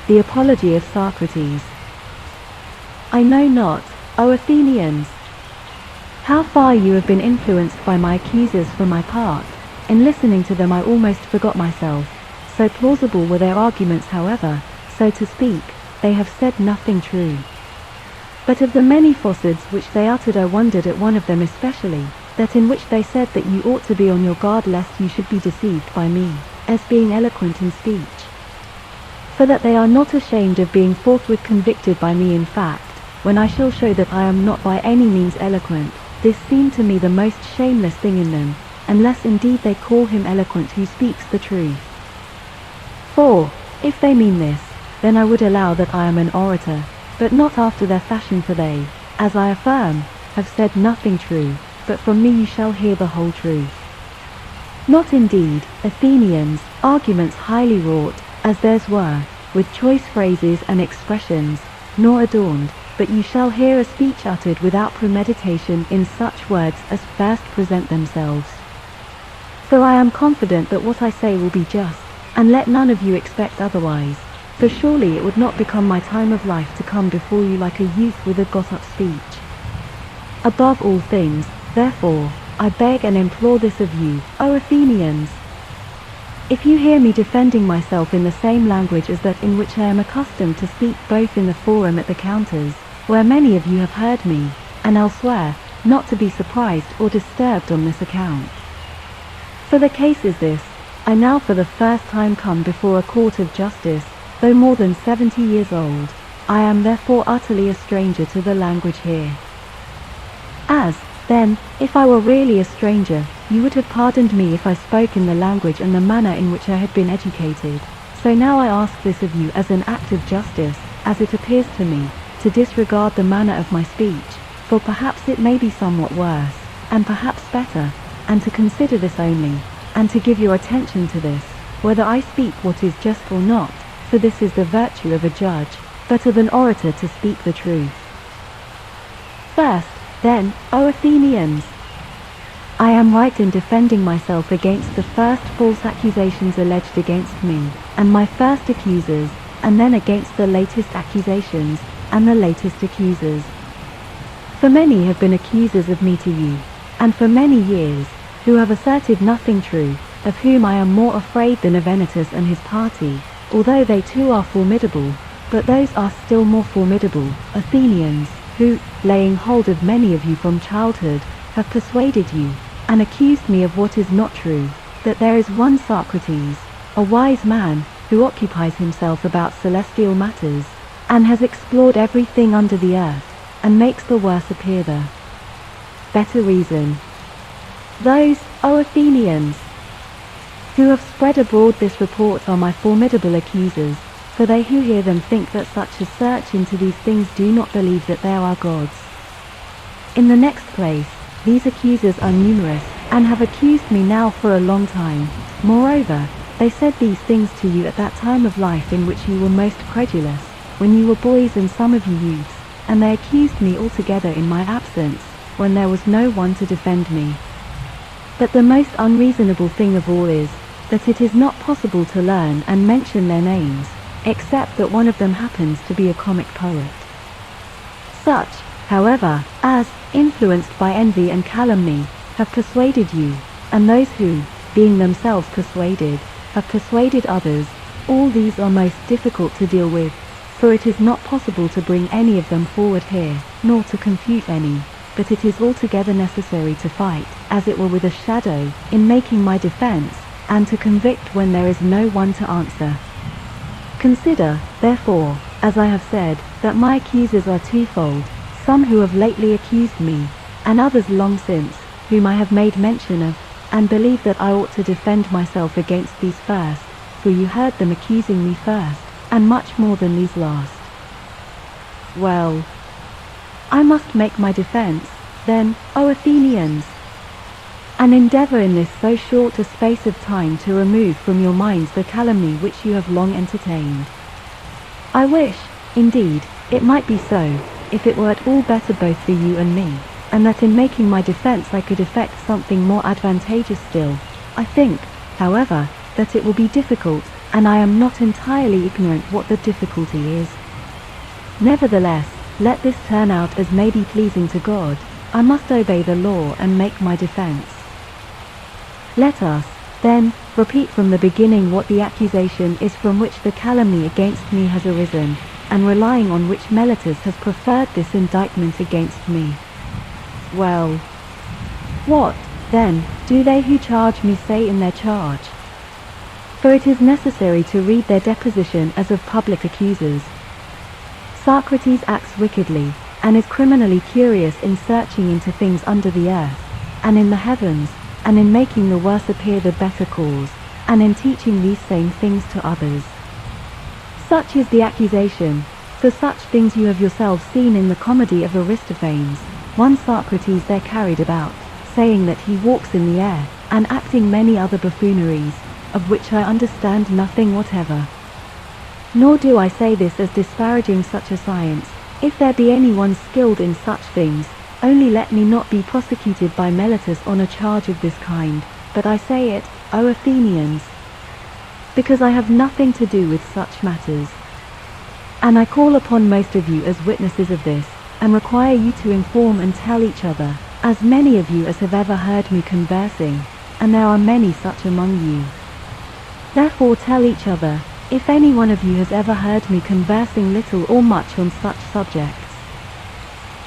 The Apology of Socrates. I know not, O Athenians, how far you have been influenced by my accusers for my part. In listening to them I almost forgot myself. So plausible were their arguments, however, so to speak, they have said nothing true. But of the many falsehoods which they uttered I wondered at one of them especially, that in which they said that you ought to be on your guard lest you should be deceived by me, as being eloquent in speech. For that they are not ashamed of being forthwith convicted by me in fact, when I shall show that I am not by any means eloquent. This seemed to me the most shameless thing in them, unless indeed they call him eloquent who speaks the truth. For, if they mean this, then I would allow that I am an orator, but not after their fashion, for they, as I affirm, have said nothing true, but from me you shall hear the whole truth. Not indeed, Athenians, arguments highly wrought, as theirs were, with choice phrases and expressions, nor adorned, but you shall hear a speech uttered without premeditation in such words as first present themselves. For I am confident that what I say will be just, and let none of you expect otherwise, for surely it would not become my time of life to come before you like a youth with a got-up speech. Above all things, therefore, I beg and implore this of you, O Athenians. If you hear me defending myself in the same language as that in which I am accustomed to speak both in the forum at the counters, where many of you have heard me, and elsewhere, not to be surprised or disturbed on this account. For the case is this: I now for the first time come before a court of justice, though more than 70 years old. I am therefore utterly a stranger to the language here. As, then, if I were really a stranger, you would have pardoned me if I spoke in the language and the manner in which I had been educated. So now I ask this of you as an act of justice, as it appears to me, to disregard the manner of my speech, for perhaps it may be somewhat worse, and perhaps better, and to consider this only, and to give your attention to this, whether I speak what is just or not, for this is the virtue of a judge, but of an orator to speak the truth. First, then, O Athenians, I am right in defending myself against the first false accusations alleged against me, and my first accusers, and then against the latest accusations, and the latest accusers. For many have been accusers of me to you, and for many years, who have asserted nothing true, of whom I am more afraid than of Anytus and his party, although they too are formidable, but those are still more formidable, Athenians, who, laying hold of many of you from childhood, have persuaded you, and accused me of what is not true, that there is one Socrates, a wise man, who occupies himself about celestial matters, and has explored everything under the earth, and makes the worse appear the better reason. Those, O Athenians, who have spread abroad this report are my formidable accusers, for they who hear them think that such a search into these things do not believe that there are gods. In the next place, these accusers are numerous, and have accused me now for a long time. Moreover, they said these things to you at that time of life in which you were most credulous, when you were boys and some of you youths, and they accused me altogether in my absence, when there was no one to defend me. But the most unreasonable thing of all is, that it is not possible to learn and mention their names, except that one of them happens to be a comic poet. Such, however, as, influenced by envy and calumny, have persuaded you, and those who, being themselves persuaded, have persuaded others, all these are most difficult to deal with, for it is not possible to bring any of them forward here, nor to confute any, but it is altogether necessary to fight, as it were with a shadow, in making my defense, and to convict when there is no one to answer. Consider, therefore, as I have said, that my accusers are twofold, some who have lately accused me, and others long since, whom I have made mention of, and believe that I ought to defend myself against these first, for you heard them accusing me first, and much more than these last. Well, I must make my defense, then, O Athenians, and endeavor in this so short a space of time to remove from your minds the calumny which you have long entertained. I wish, indeed, it might be so, if it were at all better both for you and me, and that in making my defense I could effect something more advantageous still. I think, however, that it will be difficult, and I am not entirely ignorant what the difficulty is. Nevertheless, let this turn out as may be pleasing to God. I must obey the law and make my defense. Let us, then, repeat from the beginning what the accusation is from which the calumny against me has arisen, and relying on which Meletus has preferred this indictment against me. Well, what, then, do they who charge me say in their charge? For it is necessary to read their deposition as of public accusers. Socrates acts wickedly, and is criminally curious in searching into things under the earth, and in the heavens, and in making the worse appear the better cause, and in teaching these same things to others. Such is the accusation, for such things you have yourselves seen in the comedy of Aristophanes. One Socrates there carried about, saying that he walks in the air, and acting many other buffooneries, of which I understand nothing whatever. Nor do I say this as disparaging such a science. If there be anyone skilled in such things, only let me not be prosecuted by Meletus on a charge of this kind, but I say it, O Athenians, because I have nothing to do with such matters. And I call upon most of you as witnesses of this, and require you to inform and tell each other, as many of you as have ever heard me conversing, and there are many such among you. Therefore tell each other, if any one of you has ever heard me conversing little or much on such subjects.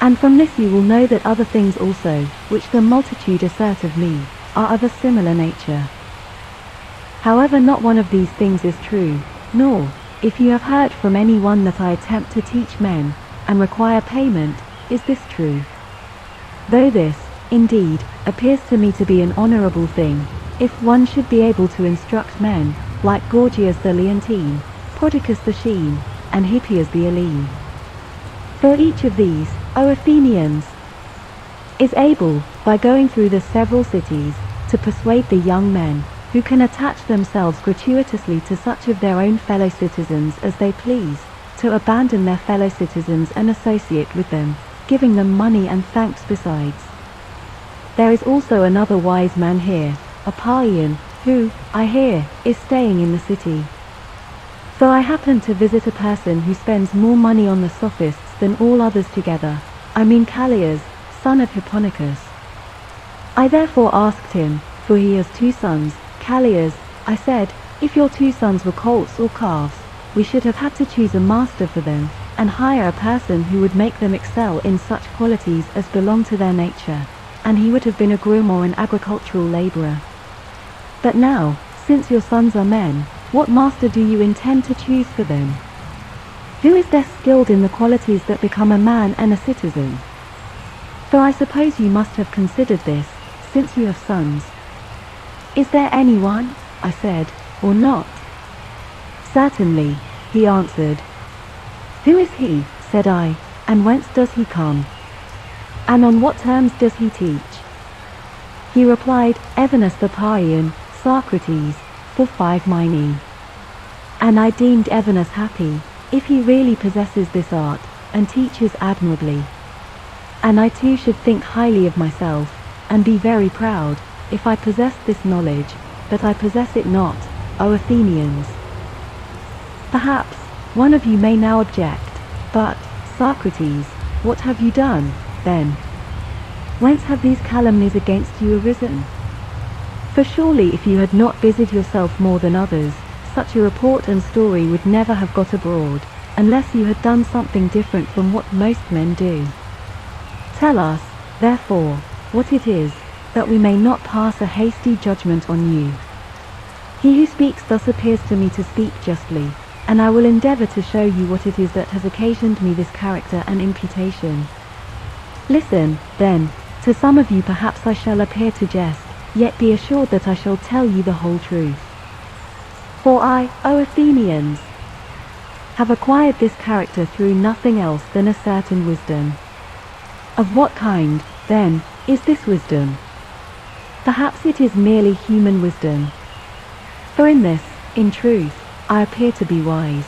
And from this you will know that other things also, which the multitude assert of me, are of a similar nature. However, not one of these things is true, nor, if you have heard from any one that I attempt to teach men, and require payment, is this true. Though this, indeed, appears to me to be an honourable thing, if one should be able to instruct men, like Gorgias the Leontine, Prodicus the Shene, and Hippias the Elean. For each of these, O Athenians, is able, by going through the several cities, to persuade the young men, who can attach themselves gratuitously to such of their own fellow citizens as they please, to abandon their fellow citizens and associate with them, giving them money and thanks besides. There is also another wise man here, Apollyon, who, I hear, is staying in the city. For I happen to visit a person who spends more money on the sophists than all others together, I mean Callias, son of Hipponicus. I therefore asked him, for he has 2 sons, Callias, I said, if your 2 sons were colts or calves, we should have had to choose a master for them, and hire a person who would make them excel in such qualities as belong to their nature, and he would have been a groom or an agricultural labourer. But now, since your sons are men, what master do you intend to choose for them? Who is there skilled in the qualities that become a man and a citizen? For I suppose you must have considered this, since you have sons. Is there anyone, I said, or not? Certainly, he answered. Who is he, said I, and whence does he come? And on what terms does he teach? He replied, Evenus the Parthian, Socrates, for 5 minae. And I deemed Evenus happy, if he really possesses this art, and teaches admirably. And I too should think highly of myself, and be very proud, if I possessed this knowledge, but I possess it not, O Athenians. Perhaps, one of you may now object, but, Socrates, what have you done, then? Whence have these calumnies against you arisen? For surely if you had not busied yourself more than others, such a report and story would never have got abroad, unless you had done something different from what most men do. Tell us, therefore, what it is, that we may not pass a hasty judgment on you. He who speaks thus appears to me to speak justly, and I will endeavour to show you what it is that has occasioned me this character and imputation. Listen, then, to some of you perhaps I shall appear to jest, yet be assured that I shall tell you the whole truth. For I, O Athenians, have acquired this character through nothing else than a certain wisdom. Of what kind, then, is this wisdom? Perhaps it is merely human wisdom. For in this, in truth, I appear to be wise.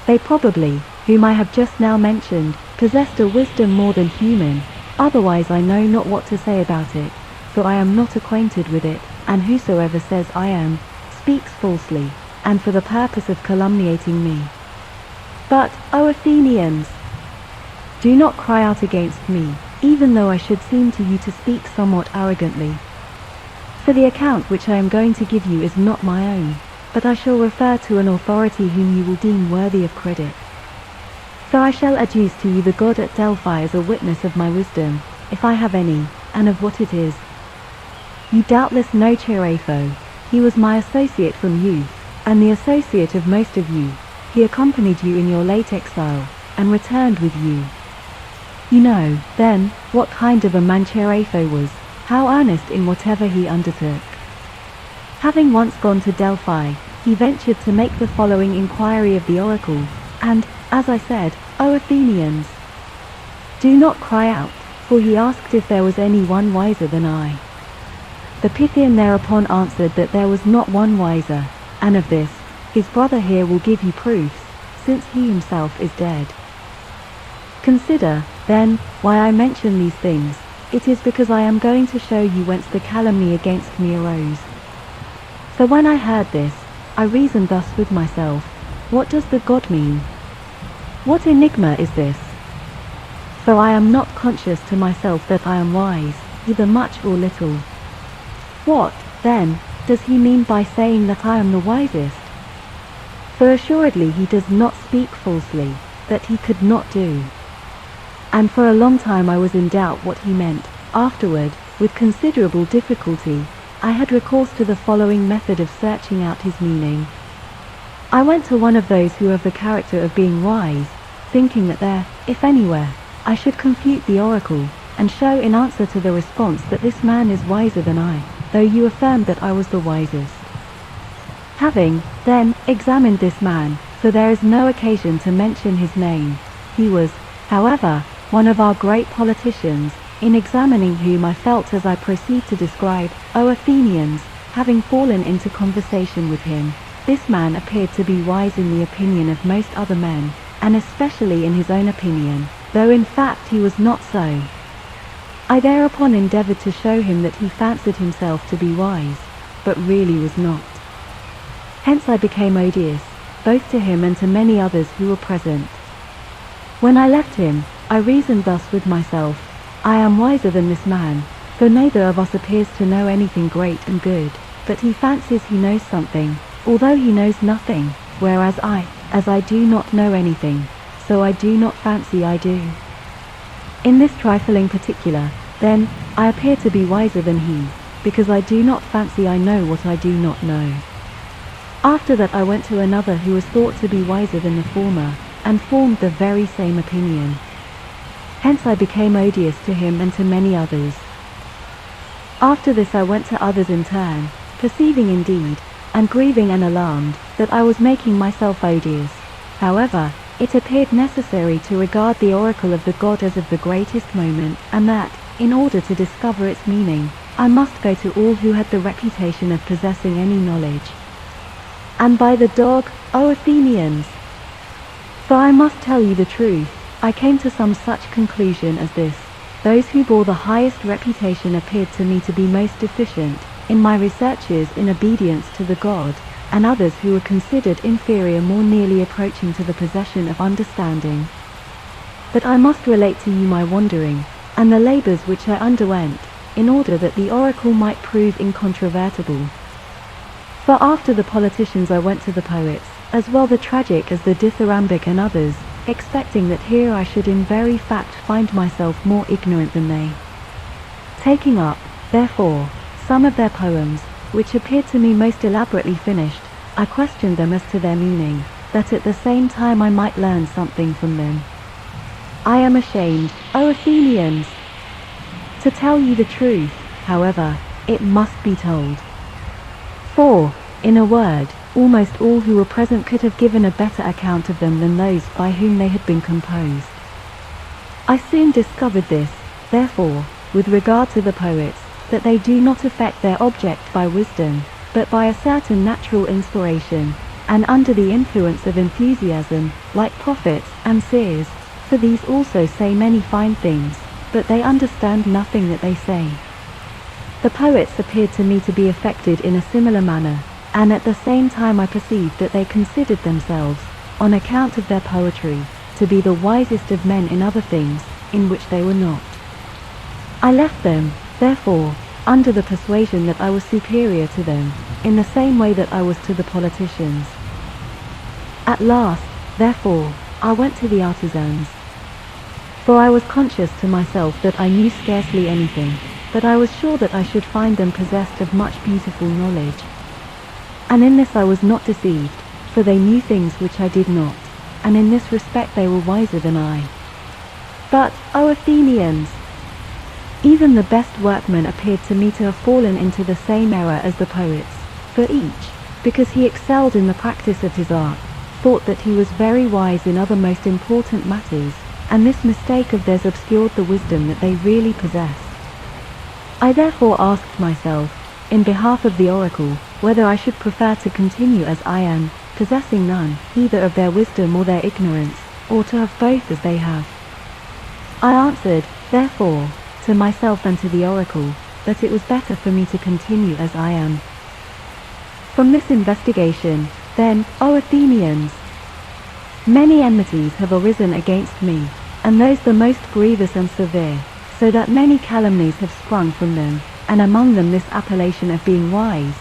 They probably, whom I have just now mentioned, possessed a wisdom more than human, otherwise I know not what to say about it, for I am not acquainted with it, and whosoever says I am, speaks falsely, and for the purpose of calumniating me. But, O Athenians, do not cry out against me, even though I should seem to you to speak somewhat arrogantly. For the account which I am going to give you is not my own, but I shall refer to an authority whom you will deem worthy of credit. So I shall adduce to you the god at Delphi as a witness of my wisdom, if I have any, and of what it is. You doubtless know Chirapho. He was my associate from youth, and the associate of most of you. He accompanied you in your late exile, and returned with you. You know, then, what kind of a man Chirapho was, how earnest in whatever he undertook. Having once gone to Delphi, he ventured to make the following inquiry of the oracle, and, as I said, O Athenians, do not cry out, for he asked if there was any one wiser than I. The Pythian thereupon answered that there was not one wiser, and of this, his brother here will give you proofs, since he himself is dead. Consider, then, why I mention these things. It is because I am going to show you whence the calumny against me arose. So when I heard this, I reasoned thus with myself, what does the god mean? What enigma is this? For I am not conscious to myself that I am wise, either much or little. What, then, does he mean by saying that I am the wisest? For assuredly he does not speak falsely, that he could not do. And for a long time I was in doubt what he meant. Afterward, with considerable difficulty, I had recourse to the following method of searching out his meaning. I went to one of those who have the character of being wise, thinking that there, if anywhere, I should confute the oracle, and show in answer to the response that this man is wiser than I, though you affirmed that I was the wisest. Having, then, examined this man, for there is no occasion to mention his name, he was, however, one of our great politicians, in examining whom I felt as I proceed to describe, O Athenians, having fallen into conversation with him, this man appeared to be wise in the opinion of most other men, and especially in his own opinion, though in fact he was not so. I thereupon endeavoured to show him that he fancied himself to be wise, but really was not. Hence I became odious, both to him and to many others who were present. When I left him, I reasoned thus with myself, I am wiser than this man, for neither of us appears to know anything great and good, but he fancies he knows something, although he knows nothing, whereas I, as I do not know anything, so I do not fancy I do. In this trifling particular, then, I appear to be wiser than he, because I do not fancy I know what I do not know. After that I went to another who was thought to be wiser than the former, and formed the very same opinion. Hence I became odious to him and to many others. After this I went to others in turn, perceiving indeed, and grieving and alarmed, that I was making myself odious. However, it appeared necessary to regard the oracle of the god as of the greatest moment, and that, in order to discover its meaning, I must go to all who had the reputation of possessing any knowledge. And by the dog, O Athenians! For I must tell you the truth, I came to some such conclusion as this: those who bore the highest reputation appeared to me to be most deficient in my researches in obedience to the god, and others who were considered inferior more nearly approaching to the possession of understanding. But I must relate to you my wandering, and the labours which I underwent, in order that the oracle might prove incontrovertible. For after the politicians I went to the poets, as well the tragic as the dithyrambic and others, expecting that here I should in very fact find myself more ignorant than they. Taking up, therefore, some of their poems, which appeared to me most elaborately finished, I questioned them as to their meaning, that at the same time I might learn something from them. I am ashamed, O Athenians! To tell you the truth, however, it must be told. For, in a word, almost all who were present could have given a better account of them than those by whom they had been composed. I soon discovered this, therefore, with regard to the poets, that they do not effect their object by wisdom, but by a certain natural inspiration, and under the influence of enthusiasm, like prophets and seers, for these also say many fine things, but they understand nothing that they say. The poets appeared to me to be affected in a similar manner, and at the same time I perceived that they considered themselves, on account of their poetry, to be the wisest of men in other things, in which they were not. I left them, therefore, under the persuasion that I was superior to them, in the same way that I was to the politicians. At last, therefore, I went to the artisans. For I was conscious to myself that I knew scarcely anything, but I was sure that I should find them possessed of much beautiful knowledge. And in this I was not deceived, for they knew things which I did not, and in this respect they were wiser than I. But, O Athenians, even the best workmen appeared to me to have fallen into the same error as the poets, for each, because he excelled in the practice of his art, thought that he was very wise in other most important matters, and this mistake of theirs obscured the wisdom that they really possessed. I therefore asked myself, in behalf of the oracle, whether I should prefer to continue as I am, possessing none, either of their wisdom or their ignorance, or to have both as they have. I answered, therefore, to myself and to the oracle, that it was better for me to continue as I am. From this investigation, then, O Athenians, many enmities have arisen against me, and those the most grievous and severe, so that many calumnies have sprung from them, and among them this appellation of being wise,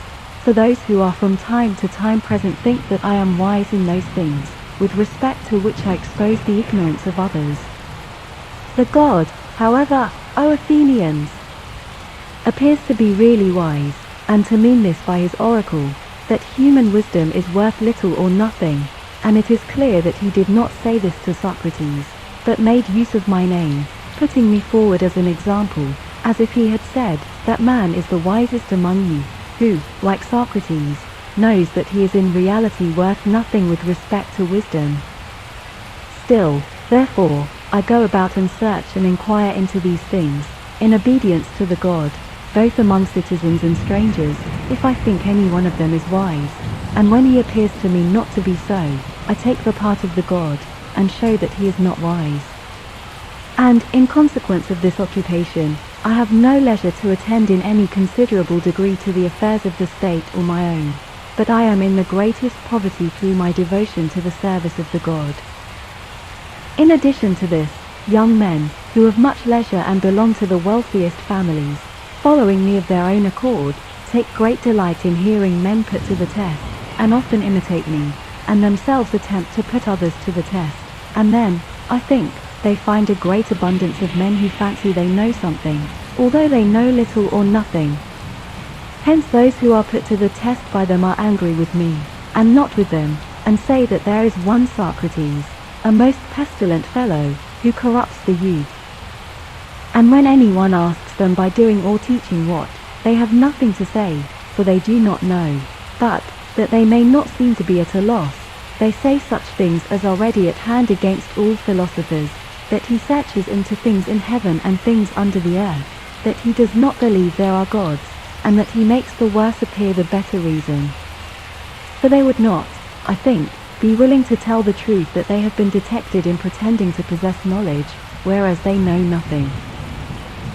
for those who are from time to time present think that I am wise in those things, with respect to which I expose the ignorance of others. The God, however, O Athenians, appears to be really wise, and to mean this by his oracle, that human wisdom is worth little or nothing, and it is clear that he did not say this to Socrates, but made use of my name, putting me forward as an example, as if he had said, that man is the wisest among you, who, like Socrates, knows that he is in reality worth nothing with respect to wisdom. Still, therefore, I go about and search and inquire into these things, in obedience to the God, both among citizens and strangers, if I think any one of them is wise, and when he appears to me not to be so, I take the part of the God, and show that he is not wise. And, in consequence of this occupation, I have no leisure to attend in any considerable degree to the affairs of the state or my own, but I am in the greatest poverty through my devotion to the service of the God. In addition to this, young men, who have much leisure and belong to the wealthiest families, following me of their own accord, take great delight in hearing men put to the test, and often imitate me, and themselves attempt to put others to the test, and then, I think, they find a great abundance of men who fancy they know something, although they know little or nothing. Hence those who are put to the test by them are angry with me, and not with them, and say that there is one Socrates, a most pestilent fellow, who corrupts the youth. And when anyone asks them by doing or teaching what, they have nothing to say, for they do not know, but, that they may not seem to be at a loss, they say such things as are ready at hand against all philosophers, that he searches into things in heaven and things under the earth, that he does not believe there are gods, and that he makes the worse appear the better reason. For they would not, I think, be willing to tell the truth that they have been detected in pretending to possess knowledge, whereas they know nothing.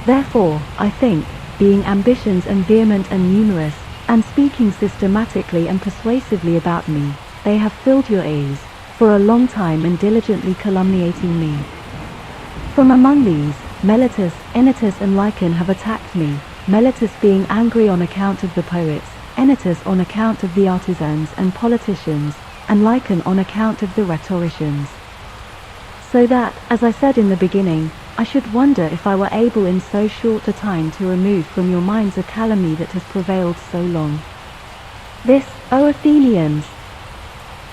Therefore, I think, being ambitions and vehement and numerous, and speaking systematically and persuasively about me, they have filled your ears, for a long time and diligently calumniating me. From among these, Meletus, Anytus and Lycon have attacked me, Meletus being angry on account of the poets, Anytus on account of the artisans and politicians, and Lycon on account of the rhetoricians. So that, as I said in the beginning, I should wonder if I were able in so short a time to remove from your minds a calumny that has prevailed so long. This, O Athenians,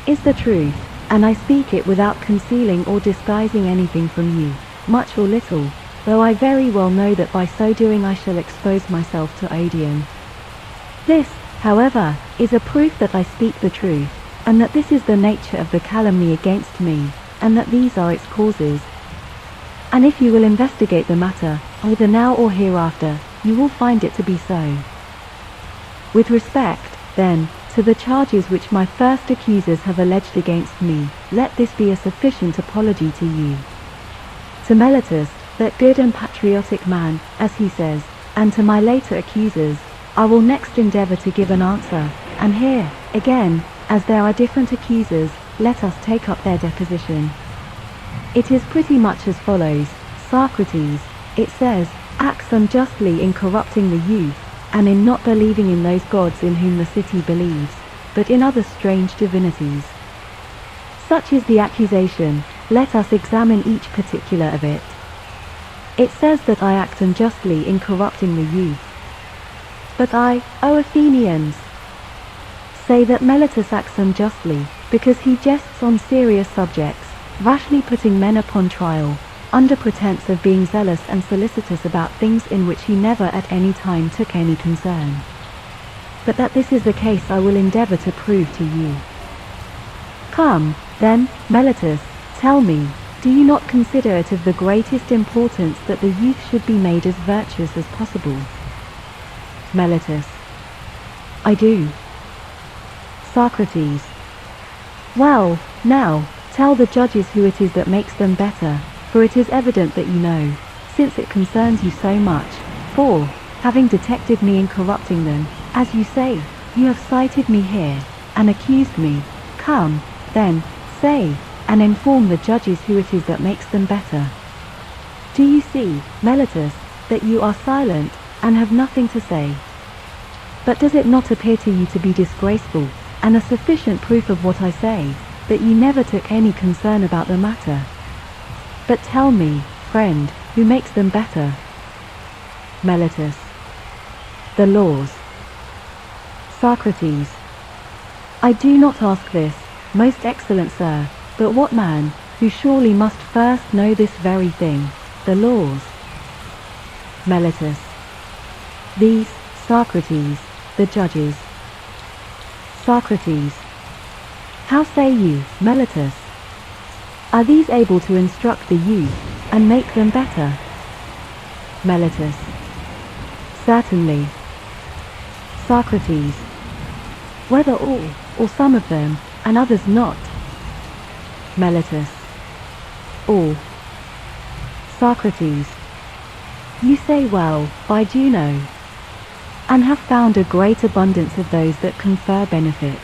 is the truth, and I speak it without concealing or disguising anything from you, much or little, though I very well know that by so doing I shall expose myself to odium. This, however, is a proof that I speak the truth, and that this is the nature of the calumny against me, and that these are its causes. And if you will investigate the matter, either now or hereafter, you will find it to be so. With respect, then, to the charges which my first accusers have alleged against me, let this be a sufficient apology to you. To Meletus, that good and patriotic man, as he says, and to my later accusers, I will next endeavour to give an answer, and here, Again, as there are different accusers, let us take up their deposition. It is pretty much as follows. Socrates, it says, acts unjustly in corrupting the youth, and in not believing in those gods in whom the city believes, but in other strange divinities. Such is the accusation. Let us examine each particular of it. It says that I act unjustly in corrupting the youth. But I, O Athenians, say that Meletus acts unjustly, because he jests on serious subjects, rashly putting men upon trial, under pretense of being zealous and solicitous about things in which he never at any time took any concern. But that this is the case I will endeavour to prove to you. Come, then, Meletus, tell me, do you not consider it of the greatest importance that the youth should be made as virtuous as possible? Meletus. I do. Socrates. Well, now, tell the judges who it is that makes them better, for it is evident that you know, since it concerns you so much, for, having detected me in corrupting them, as you say, you have cited me here, and accused me. Come, then, say, and inform the judges who it is that makes them better. Do you see, Meletus, that you are silent, and have nothing to say? But does it not appear to you to be disgraceful, and a sufficient proof of what I say, that you never took any concern about the matter? But tell me, friend, who makes them better? Meletus. The laws. Socrates. I do not ask this, most excellent sir, but what man, who surely must first know this very thing, the laws? Meletus. These, Socrates, the judges. Socrates. How say you, Meletus? Are these able to instruct the youth, and make them better? Meletus. Certainly. Socrates. Whether all, or some of them, and others not? Meletus. All. Socrates. You say well, by Juno, and have found a great abundance of those that confer benefit.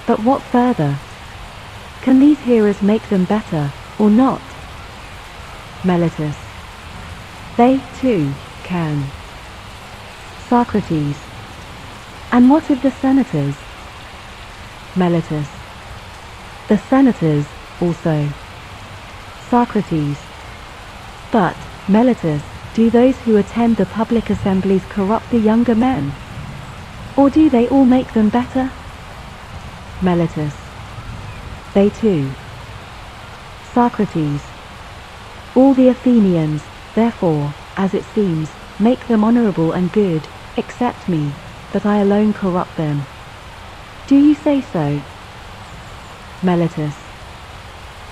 But what further? Can these hearers make them better, or not? Meletus. They, too, can. Socrates. And what of the senators? Meletus. The senators, also. Socrates. But, Meletus, do those who attend the public assemblies corrupt the younger men? Or do they all make them better? Meletus. They too. Socrates. All the Athenians, therefore, as it seems, make them honourable and good, except me, that I alone corrupt them. Do you say so? Meletus.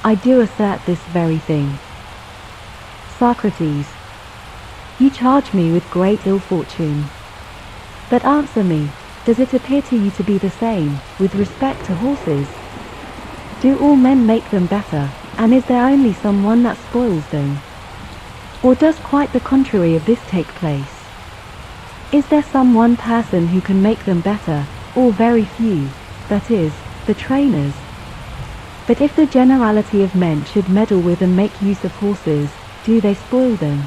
I do assert this very thing. Socrates. You charge me with great ill fortune. But answer me, does it appear to you to be the same, with respect to horses? Do all men make them better, and is there only some one that spoils them? Or does quite the contrary of this take place? Is there some one person who can make them better, or very few, that is, the trainers? But if the generality of men should meddle with and make use of horses, do they spoil them?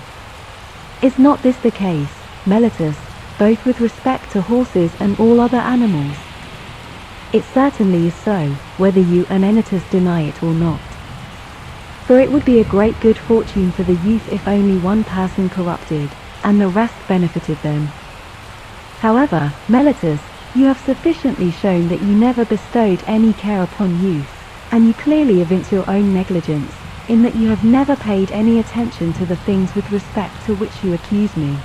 Is not this the case, Meletus, both with respect to horses and all other animals? It certainly is so, whether you and Anytus deny it or not. For it would be a great good fortune for the youth if only one person corrupted, and the rest benefited them. However, Meletus, you have sufficiently shown that you never bestowed any care upon youth, and you clearly evince your own negligence, in that you have never paid any attention to the things with respect to which you accuse me.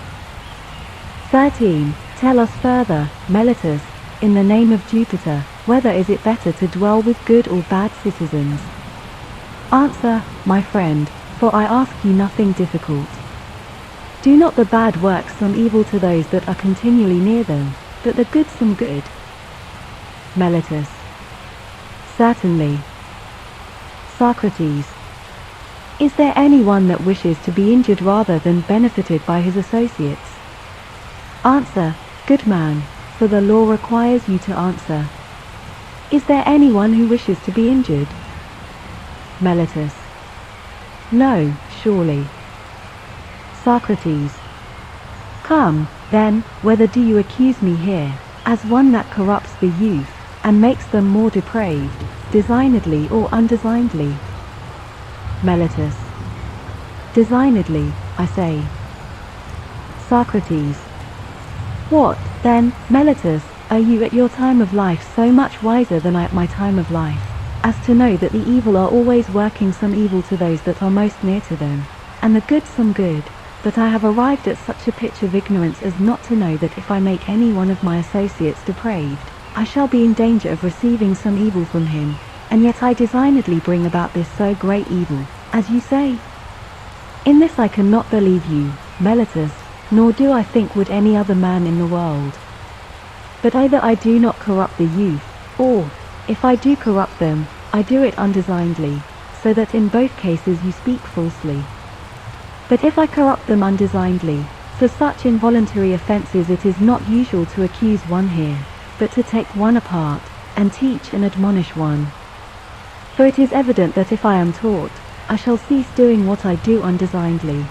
13. Tell us further, Meletus, in the name of Jupiter, whether is it better to dwell with good or bad citizens? Answer, my friend, for I ask you nothing difficult. Do not the bad work some evil to those that are continually near them, but the good some good? Meletus. Certainly. Socrates. Is there any one that wishes to be injured rather than benefited by his associates? Answer, good man, for the law requires you to answer, Is there anyone who wishes to be injured? Meletus. No, surely. Socrates. Come, then, whether do you accuse me here, as one that corrupts the youth, and makes them more depraved, designedly or undesignedly? Meletus. Designedly, I say. Socrates. What, then, Meletus, are you at your time of life so much wiser than I at my time of life, as to know that the evil are always working some evil to those that are most near to them, and the good some good, that I have arrived at such a pitch of ignorance as not to know that if I make any one of my associates depraved, I shall be in danger of receiving some evil from him, and yet I designedly bring about this so great evil, as you say? In this I cannot believe you, Meletus, nor do I think would any other man in the world. But either I do not corrupt the youth, or, if I do corrupt them, I do it undesignedly, so that in both cases you speak falsely. But if I corrupt them undesignedly, for such involuntary offences it is not usual to accuse one here, but to take one apart, and teach and admonish one. For it is evident that if I am taught, I shall cease doing what I do undesignedly.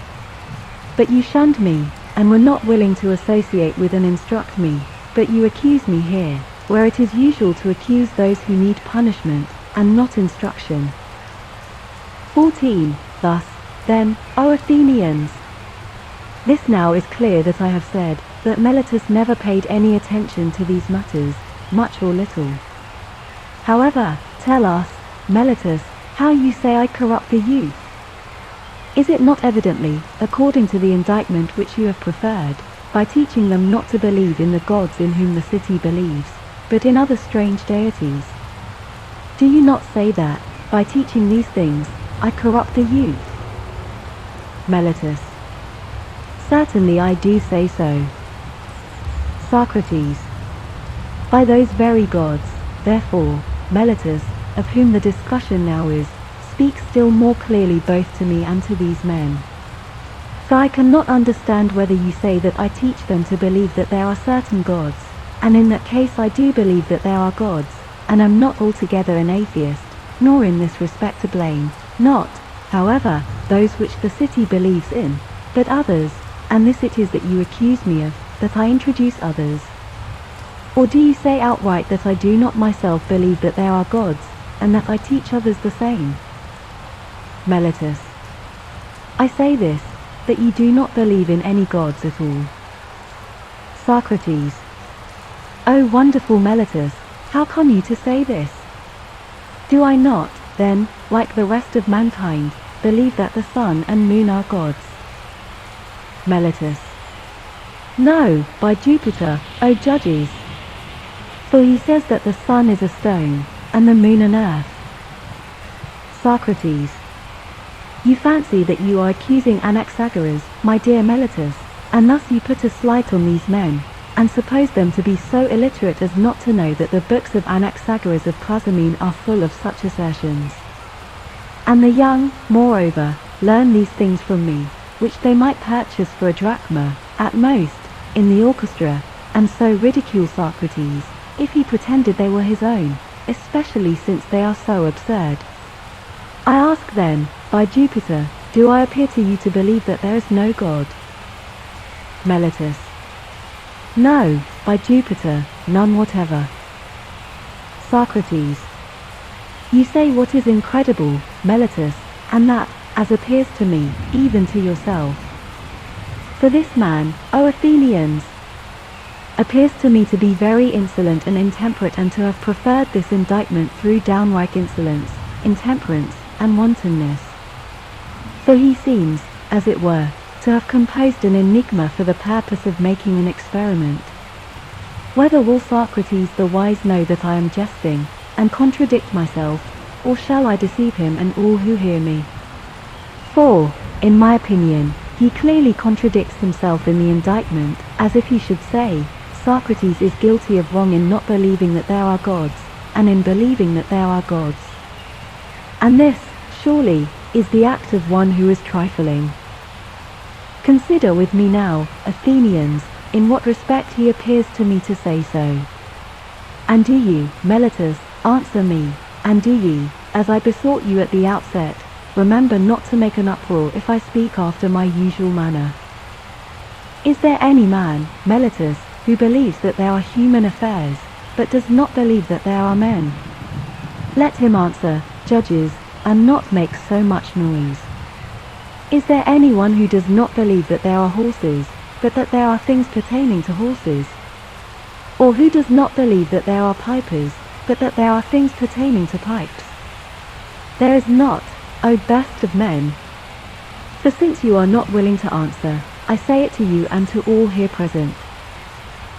But you shunned me, and were not willing to associate with and instruct me, but you accuse me here, where it is usual to accuse those who need punishment, and not instruction. 14. Thus, then, O Athenians, this now is clear that I have said, that Meletus never paid any attention to these matters, much or little. However, tell us, Meletus, how you say I corrupt the youth. Is it not evidently, according to the indictment which you have preferred, by teaching them not to believe in the gods in whom the city believes, but in other strange deities? Do you not say that, by teaching these things, I corrupt the youth? Meletus. Certainly I do say so. Socrates. By those very gods, therefore, Meletus, of whom the discussion now is, speaks still more clearly both to me and to these men. For I cannot understand whether you say that I teach them to believe that there are certain gods, and in that case I do believe that there are gods, and am not altogether an atheist, nor in this respect to blame, not, however, those which the city believes in, but others, and this it is that you accuse me of, that I introduce others. Or do you say outright that I do not myself believe that there are gods, and that I teach others the same? Meletus. I say this, that you do not believe in any gods at all. Socrates. O wonderful Meletus, how come you to say this? Do I not, then, like the rest of mankind, believe that the sun and moon are gods? Meletus. No, by Jupiter, O judges! For he says that the sun is a stone, and the moon an earth. Socrates. You fancy that you are accusing Anaxagoras, my dear Meletus, and thus you put a slight on these men, and suppose them to be so illiterate as not to know that the books of Anaxagoras of Clazamene are full of such assertions. And the young, moreover, learn these things from me, which they might purchase for a drachma, at most, in the orchestra, and so ridicule Socrates, if he pretended they were his own, especially since they are so absurd. I ask then, by Jupiter, do I appear to you to believe that there is no God? Meletus. No, by Jupiter, none whatever. Socrates. You say what is incredible, Meletus, and that, as appears to me, even to yourself. For this man, O Athenians, appears to me to be very insolent and intemperate, and to have preferred this indictment through downright insolence, intemperance, and wantonness. For he seems, as it were, to have composed an enigma for the purpose of making an experiment. Whether will Socrates the wise know that I am jesting, and contradict myself, or shall I deceive him and all who hear me? For, in my opinion, he clearly contradicts himself in the indictment, as if he should say, Socrates is guilty of wrong in not believing that there are gods, and in believing that there are gods. And this, surely, is the act of one who is trifling. Consider with me now, Athenians, in what respect he appears to me to say so. And do you, Meletus, Answer me, and do ye, as I besought you at the outset, remember not to make an uproar if I speak after my usual manner. Is there any man, Meletus, who believes that they are human affairs, but does not believe that they are men? Let him answer, judges, and not make so much noise. Is there anyone who does not believe that there are horses, but that there are things pertaining to horses? Or who does not believe that there are pipers, but that there are things pertaining to pipes? There is not, O best of men. For since you are not willing to answer, I say it to you and to all here present.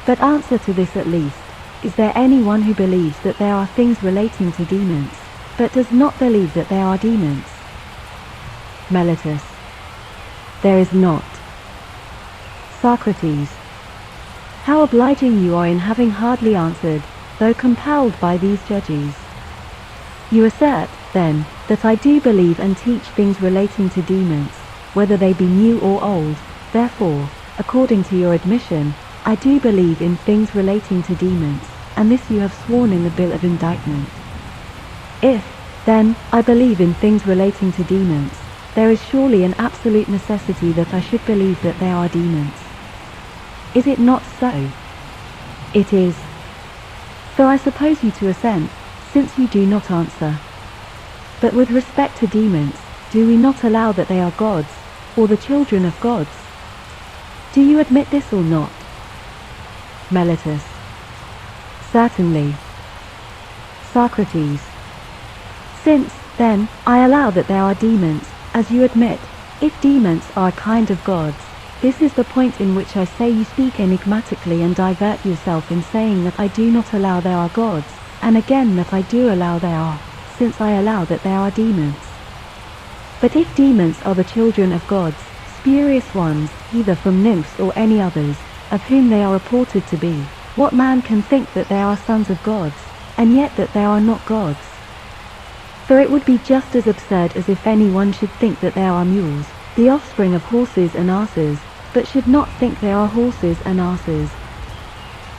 But answer to this at least. Is there anyone who believes that there are things relating to demons, but does not believe that there are demons? Meletus. There is not. Socrates. How obliging you are in having hardly answered, though compelled by these judges. You assert, then, that I do believe and teach things relating to demons, whether they be new or old. Therefore, according to your admission, I do believe in things relating to demons, and this you have sworn in the bill of indictment. If, then, I believe in things relating to demons, there is surely an absolute necessity that I should believe that they are demons. Is it not so? It is. So I suppose you to assent, since you do not answer. But with respect to demons, do we not allow that they are gods, or the children of gods? Do you admit this or not? Meletus. Certainly. Socrates. Since, then, I allow that there are demons, as you admit, if demons are a kind of gods, this is the point in which I say you speak enigmatically and divert yourself in saying that I do not allow there are gods, and again that I do allow there are, since I allow that there are demons. But if demons are the children of gods, spurious ones, either from nymphs or any others, of whom they are reported to be, what man can think that they are sons of gods, and yet that they are not gods? For it would be just as absurd as if anyone should think that they are mules, the offspring of horses and asses, but should not think they are horses and asses.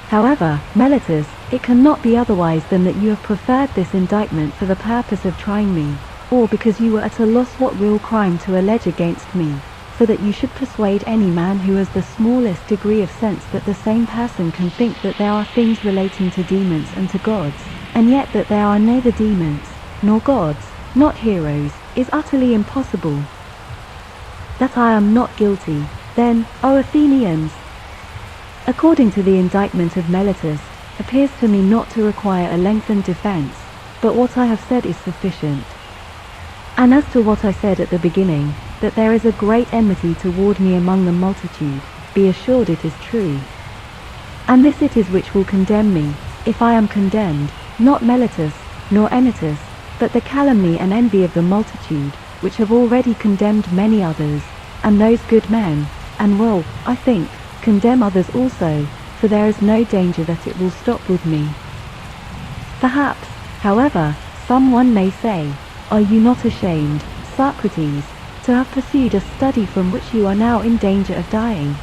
However, Meletus, it cannot be otherwise than that you have preferred this indictment for the purpose of trying me, or because you were at a loss what real crime to allege against me, so that you should persuade any man who has the smallest degree of sense that the same person can think that there are things relating to demons and to gods, and yet that there are neither demons, nor gods, not heroes, is utterly impossible. That I am not guilty, then, O Athenians, according to the indictment of Meletus, appears to me not to require a lengthened defense, but what I have said is sufficient. And as to what I said at the beginning, that there is a great enmity toward me among the multitude, be assured it is true. And this it is which will condemn me, if I am condemned, not Meletus, nor Anytus, but the calumny and envy of the multitude, which have already condemned many others, and those good men, and will, I think, condemn others also, for there is no danger that it will stop with me. Perhaps, however, someone may say, are you not ashamed, Socrates, to have pursued a study from which you are now in danger of dying?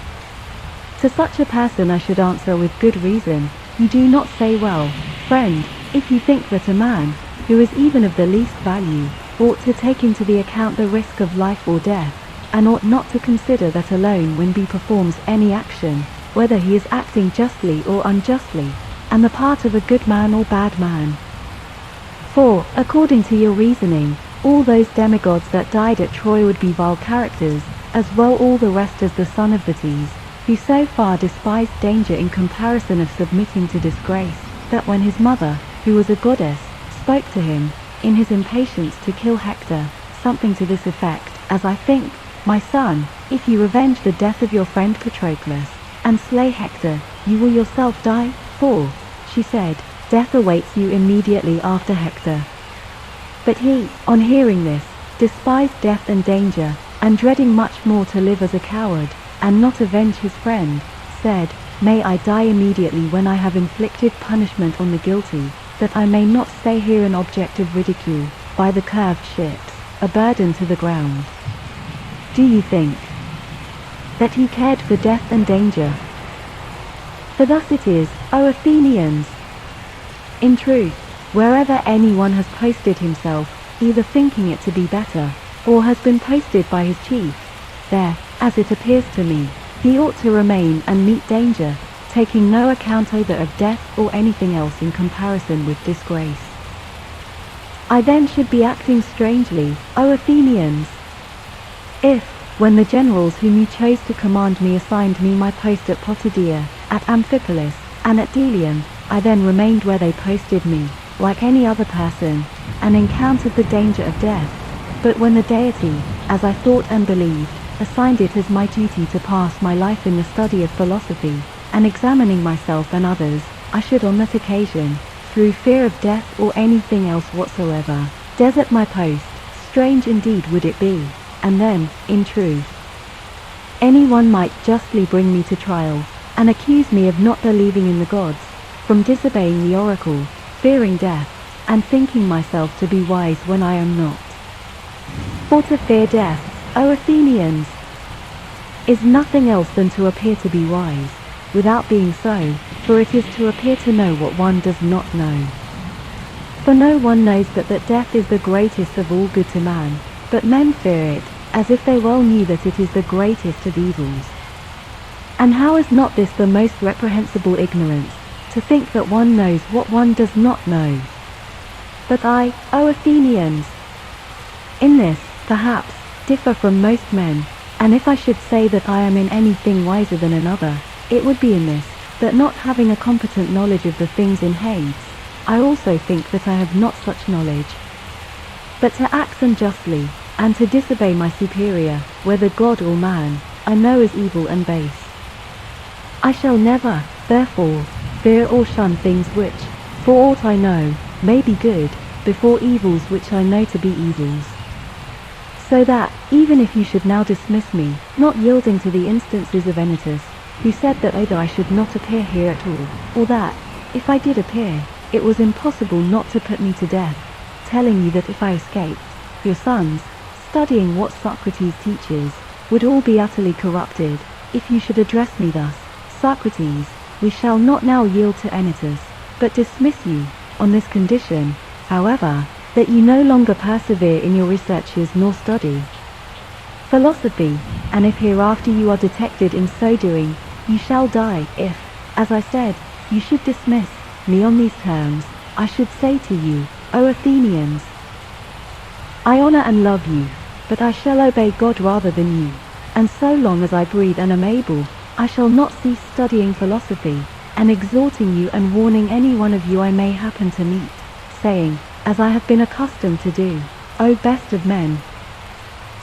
To such a person I should answer with good reason, you do not say well, friend, if you think that a man, who is even of the least value, ought to take into the account the risk of life or death, and ought not to consider that alone when he performs any action, whether he is acting justly or unjustly, and the part of a good man or bad man. For, according to your reasoning, all those demigods that died at Troy would be vile characters, as well all the rest as the son of Thetis, who so far despised danger in comparison of submitting to disgrace, that when his mother, who was a goddess, spoke to him, in his impatience to kill Hector, something to this effect, as I think, my son, if you revenge the death of your friend Patroclus, and slay Hector, you will yourself die, for, she said, death awaits you immediately after Hector. But he, on hearing this, despised death and danger, and dreading much more to live as a coward, and not avenge his friend, said, may I die immediately when I have inflicted punishment on the guilty, that I may not stay here an object of ridicule, by the curved ships, a burden to the ground. Do you think that he cared for death and danger? For thus it is, O Athenians. In truth, wherever anyone has posted himself, either thinking it to be better, or has been posted by his chief, there, as it appears to me, he ought to remain and meet danger, taking no account either of death or anything else in comparison with disgrace. I then should be acting strangely, O Athenians, if, when the generals whom you chose to command me assigned me my post at Potidaea, at Amphipolis, and at Delium, I then remained where they posted me, like any other person, and encountered the danger of death. But when the deity, as I thought and believed, assigned it as my duty to pass my life in the study of philosophy, and examining myself and others, I should on that occasion, through fear of death or anything else whatsoever, desert my post, strange indeed would it be, and then, in truth, anyone might justly bring me to trial, and accuse me of not believing in the gods, from disobeying the oracle, fearing death, and thinking myself to be wise when I am not. For to fear death, O Athenians, is nothing else than to appear to be wise, without being so, for it is to appear to know what one does not know. For no one knows but that death is the greatest of all good to man, but men fear it, as if they well knew that it is the greatest of evils. And how is not this the most reprehensible ignorance, to think that one knows what one does not know? But I, O Athenians, in this, perhaps, differ from most men, and if I should say that I am in anything wiser than another, it would be in this, that not having a competent knowledge of the things in Hades, I also think that I have not such knowledge. But to act unjustly, and to disobey my superior, whether God or man, I know is evil and base. I shall never, therefore, fear or shun things which, for aught I know, may be good, before evils which I know to be evils. So that, even if you should now dismiss me, not yielding to the instances of Anytus, who said that either I should not appear here at all, or that, if I did appear, it was impossible not to put me to death, telling you that if I escaped, your sons, studying what Socrates teaches, would all be utterly corrupted, if you should address me thus, Socrates, we shall not now yield to Anytus, but dismiss you, on this condition, however, that you no longer persevere in your researches nor study philosophy, and if hereafter you are detected in so doing, you shall die. If, as I said, you should dismiss me on these terms, I should say to you, O Athenians, I honor and love you, but I shall obey God rather than you, and so long as I breathe and am able, I shall not cease studying philosophy, and exhorting you and warning any one of you I may happen to meet, saying, as I have been accustomed to do, O best of men,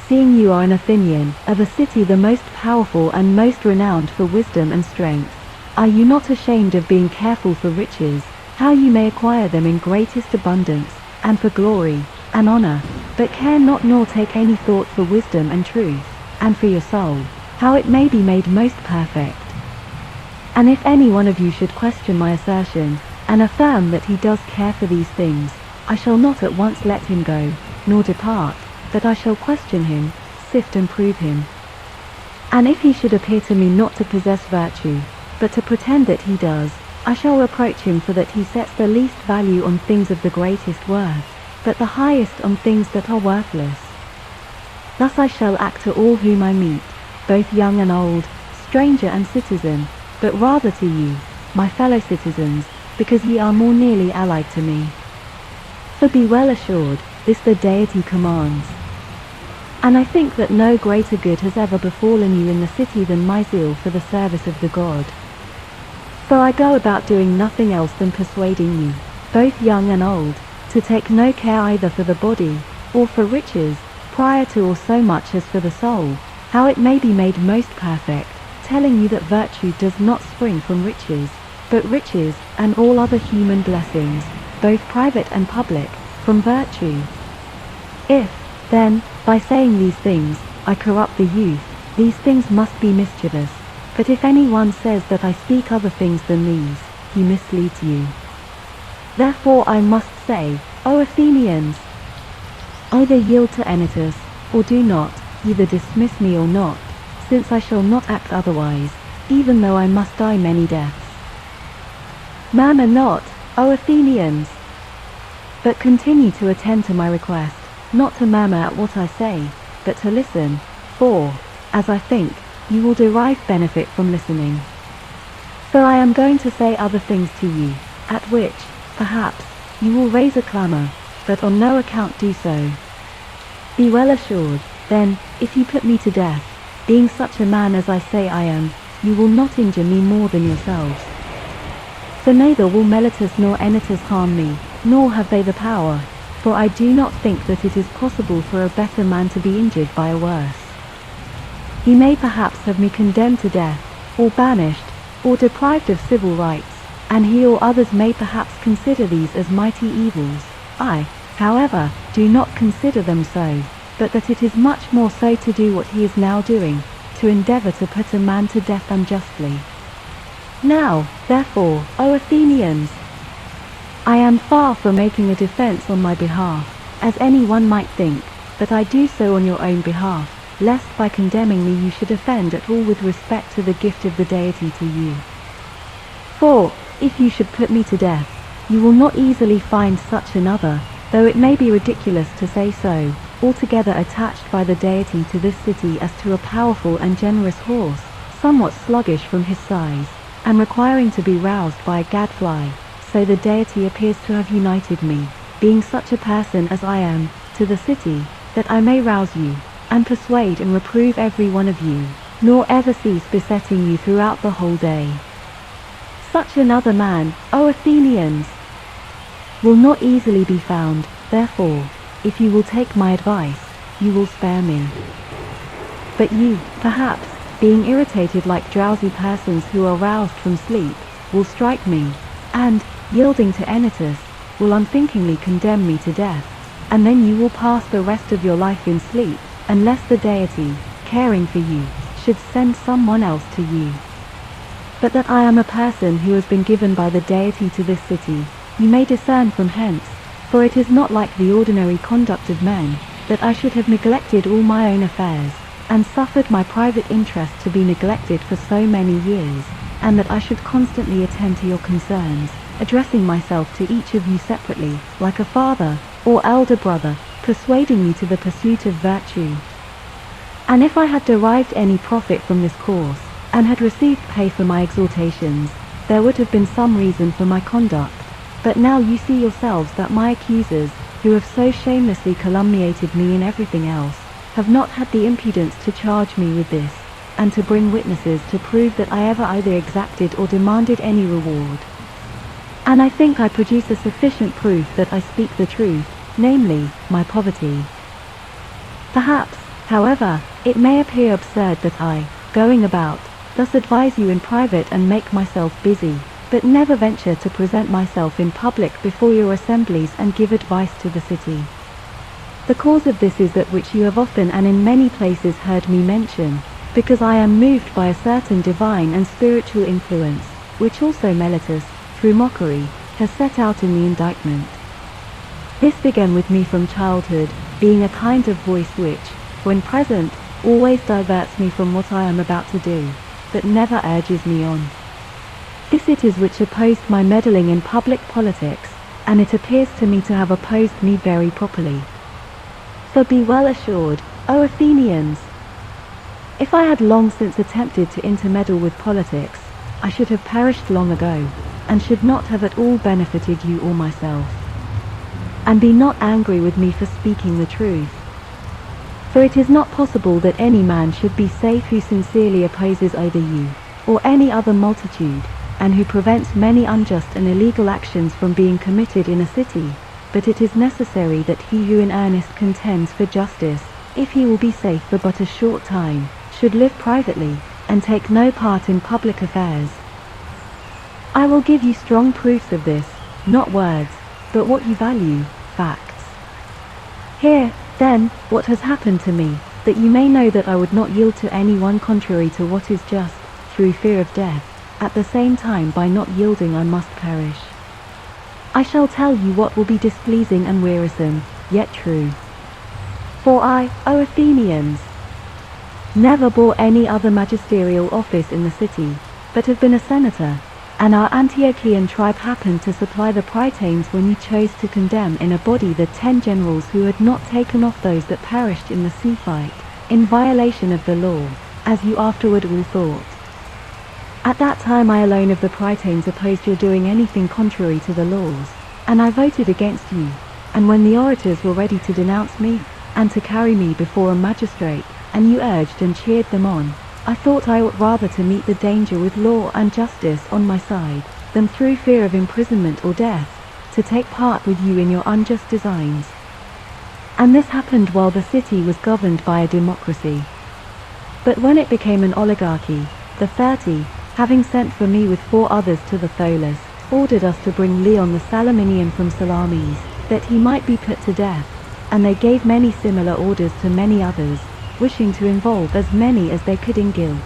seeing you are an Athenian, of a city the most powerful and most renowned for wisdom and strength, are you not ashamed of being careful for riches, how you may acquire them in greatest abundance, and for glory and honor, but care not nor take any thought for wisdom and truth, and for your soul, how it may be made most perfect? And if any one of you should question my assertion, and affirm that he does care for these things, I shall not at once let him go, nor depart, but I shall question him, sift and prove him. And if he should appear to me not to possess virtue, but to pretend that he does, I shall reproach him for that he sets the least value on things of the greatest worth, but the highest on things that are worthless. Thus I shall act to all whom I meet, both young and old, stranger and citizen, but rather to you, my fellow citizens, because ye are more nearly allied to me. For be well assured, this the deity commands. And I think that no greater good has ever befallen you in the city than my zeal for the service of the god. For I go about doing nothing else than persuading you, both young and old, to take no care either for the body, or for riches, prior to or so much as for the soul, how it may be made most perfect, telling you that virtue does not spring from riches, but riches, and all other human blessings, both private and public, from virtue. If, then, by saying these things, I corrupt the youth, these things must be mischievous, but if any one says that I speak other things than these, he misleads you. Therefore I must say, O Athenians, either yield to Anytus, or do not, either dismiss me or not, since I shall not act otherwise, even though I must die many deaths. Murmur not, O Athenians, But continue to attend to my request, not to murmur at what I say, but to listen, for, as I think, you will derive benefit from listening. For I am going to say other things to you, at which, perhaps, you will raise a clamor, but on no account do so. Be well assured, then, if you put me to death, being such a man as I say I am, you will not injure me more than yourselves. For neither will Meletus nor Anytus harm me, nor have they the power, for I do not think that it is possible for a better man to be injured by a worse. He may perhaps have me condemned to death, or banished, or deprived of civil rights, and he or others may perhaps consider these as mighty evils. I, however, do not consider them so, but that it is much more so to do what he is now doing, to endeavor to put a man to death unjustly. Now, therefore, O Athenians, I am far from making a defense on my behalf, as any one might think, but I do so on your own behalf, lest by condemning me you should offend at all with respect to the gift of the deity to you. For, if you should put me to death, you will not easily find such another, though it may be ridiculous to say so, altogether attached by the deity to this city as to a powerful and generous horse, somewhat sluggish from his size, and requiring to be roused by a gadfly, so the deity appears to have united me, being such a person as I am, to the city, that I may rouse you, and persuade and reprove every one of you, nor ever cease besetting you throughout the whole day. Such another man, O Athenians, will not easily be found, therefore, if you will take my advice, you will spare me. But you, perhaps, being irritated like drowsy persons who are roused from sleep, will strike me, and, yielding to Anytus, will unthinkingly condemn me to death, and then you will pass the rest of your life in sleep, unless the deity, caring for you, should send someone else to you. But that I am a person who has been given by the deity to this city, you may discern from hence, for it is not like the ordinary conduct of men, that I should have neglected all my own affairs, and suffered my private interest to be neglected for so many years, and that I should constantly attend to your concerns, addressing myself to each of you separately, like a father, or elder brother, persuading you to the pursuit of virtue. And if I had derived any profit from this course, and had received pay for my exhortations, there would have been some reason for my conduct. But now you see yourselves that my accusers, who have so shamelessly calumniated me in everything else, have not had the impudence to charge me with this, and to bring witnesses to prove that I ever either exacted or demanded any reward. And I think I produce a sufficient proof that I speak the truth, namely, my poverty. Perhaps, however, it may appear absurd that I, going about, thus advise you in private and make myself busy, but never venture to present myself in public before your assemblies and give advice to the city. The cause of this is that which you have often and in many places heard me mention, because I am moved by a certain divine and spiritual influence, which also Meletus, through mockery, has set out in the indictment. This began with me from childhood, being a kind of voice which, when present, always diverts me from what I am about to do, but never urges me on. This it is which opposed my meddling in public politics, and it appears to me to have opposed me very properly. For be well assured, O Athenians, if I had long since attempted to intermeddle with politics, I should have perished long ago, and should not have at all benefited you or myself. And be not angry with me for speaking the truth. For it is not possible that any man should be safe who sincerely opposes either you, or any other multitude, and who prevents many unjust and illegal actions from being committed in a city, but it is necessary that he who in earnest contends for justice, if he will be safe for but a short time, should live privately, and take no part in public affairs. I will give you strong proofs of this, not words, but what you value, facts. Hear, then, what has happened to me, that you may know that I would not yield to any one contrary to what is just, through fear of death. At the same time by not yielding I must perish. I shall tell you what will be displeasing and wearisome, yet true. For I, O Athenians, never bore any other magisterial office in the city, but have been a senator, and our Antiochian tribe happened to supply the Prytanes when you chose to condemn in a body the 10 generals who had not taken off those that perished in the sea fight, in violation of the law, as you afterward all thought. At that time I alone of the Prytanes opposed your doing anything contrary to the laws, and I voted against you, and when the orators were ready to denounce me, and to carry me before a magistrate, and you urged and cheered them on, I thought I ought rather to meet the danger with law and justice on my side, than through fear of imprisonment or death, to take part with you in your unjust designs. And this happened while the city was governed by a democracy. But when it became an oligarchy, the 30, having sent for me with 4 others to the Tholas, ordered us to bring Leon the Salaminian from Salamis, that he might be put to death, and they gave many similar orders to many others, wishing to involve as many as they could in guilt.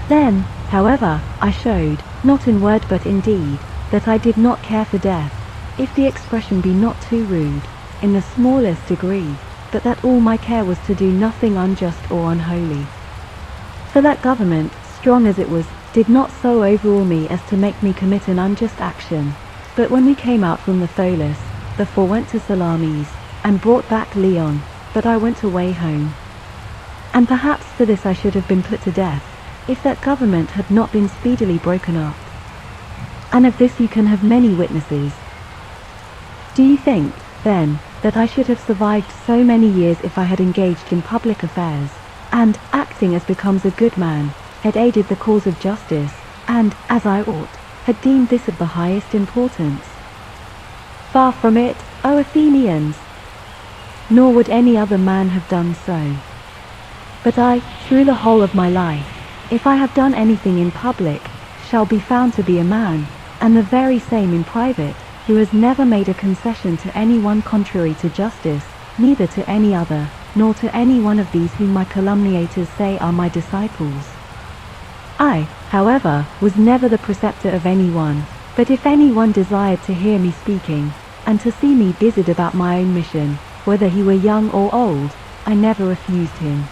Then, however, I showed, not in word but in deed, that I did not care for death, if the expression be not too rude, in the smallest degree, but that all my care was to do nothing unjust or unholy. For that government, strong as it was, did not so overawe me as to make me commit an unjust action. But when we came out from the Tholas, the 4 went to Salamis, and brought back Leon, but I went away home. And perhaps for this I should have been put to death, if that government had not been speedily broken up. And of this you can have many witnesses. Do you think, then, that I should have survived so many years if I had engaged in public affairs, and, acting as becomes a good man, had aided the cause of justice, and, as I ought, had deemed this of the highest importance? Far from it, O Athenians! Nor would any other man have done so. But I, through the whole of my life, if I have done anything in public, shall be found to be a man, and the very same in private, who has never made a concession to any one contrary to justice, neither to any other, nor to any one of these whom my calumniators say are my disciples. I, however, was never the preceptor of any one, but if any one desired to hear me speaking, and to see me busied about my own mission, whether he were young or old, I never refused him.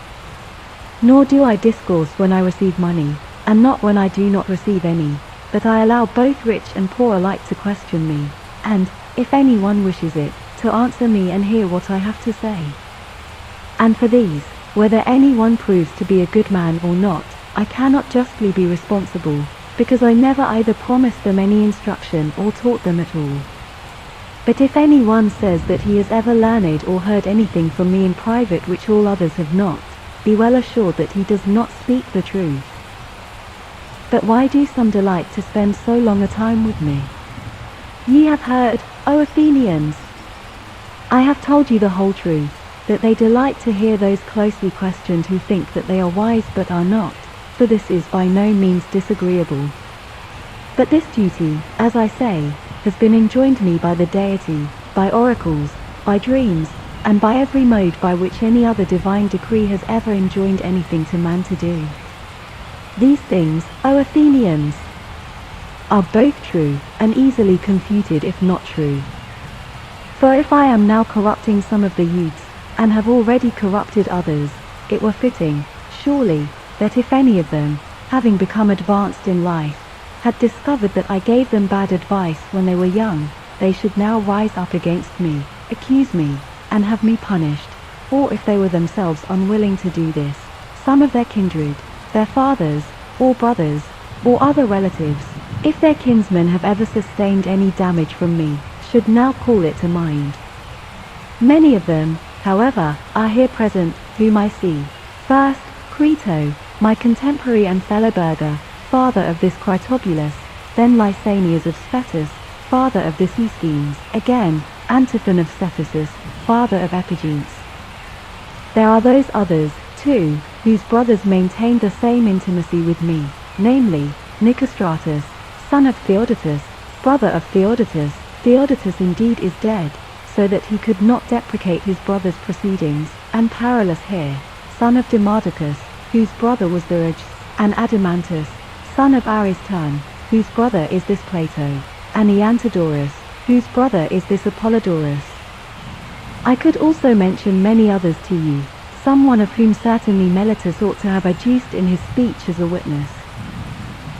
Nor do I discourse when I receive money, and not when I do not receive any, but I allow both rich and poor alike to question me, and, if any one wishes it, to answer me and hear what I have to say. And for these, whether any one proves to be a good man or not, I cannot justly be responsible, because I never either promised them any instruction or taught them at all. But if any one says that he has ever learned or heard anything from me in private which all others have not, be well assured that he does not speak the truth. But why do some delight to spend so long a time with me? Ye have heard, O Athenians! I have told you the whole truth, that they delight to hear those closely questioned who think that they are wise but are not, for this is by no means disagreeable. But this duty, as I say, has been enjoined me by the deity, by oracles, by dreams, and by every mode by which any other divine decree has ever enjoined anything to man to do. These things, O Athenians, are both true, and easily confuted if not true. For if I am now corrupting some of the youths, and have already corrupted others, it were fitting, surely, that if any of them, having become advanced in life, had discovered that I gave them bad advice when they were young, they should now rise up against me, accuse me, and have me punished, or if they were themselves unwilling to do this, some of their kindred, their fathers, or brothers, or other relatives, if their kinsmen have ever sustained any damage from me, should now call it to mind. Many of them, however, are here present, whom I see. First, Crito, my contemporary and fellow burgher, father of this Critobulus, then Lysanias of Sphetus, father of this Aeschines, again, Antiphon of Cephisus, father of Epigenes. There are those others, too, whose brothers maintained the same intimacy with me, namely, Nicostratus, son of Theodotus, brother of Theodotus. Theodotus indeed is dead, so that he could not deprecate his brother's proceedings, and Paralus here, son of Demodocus, whose brother was Thurygus, and Adamantus, son of Ariston, whose brother is this Plato, and Eantodorus, whose brother is this Apollodorus. I could also mention many others to you, some one of whom certainly Meletus ought to have adduced in his speech as a witness.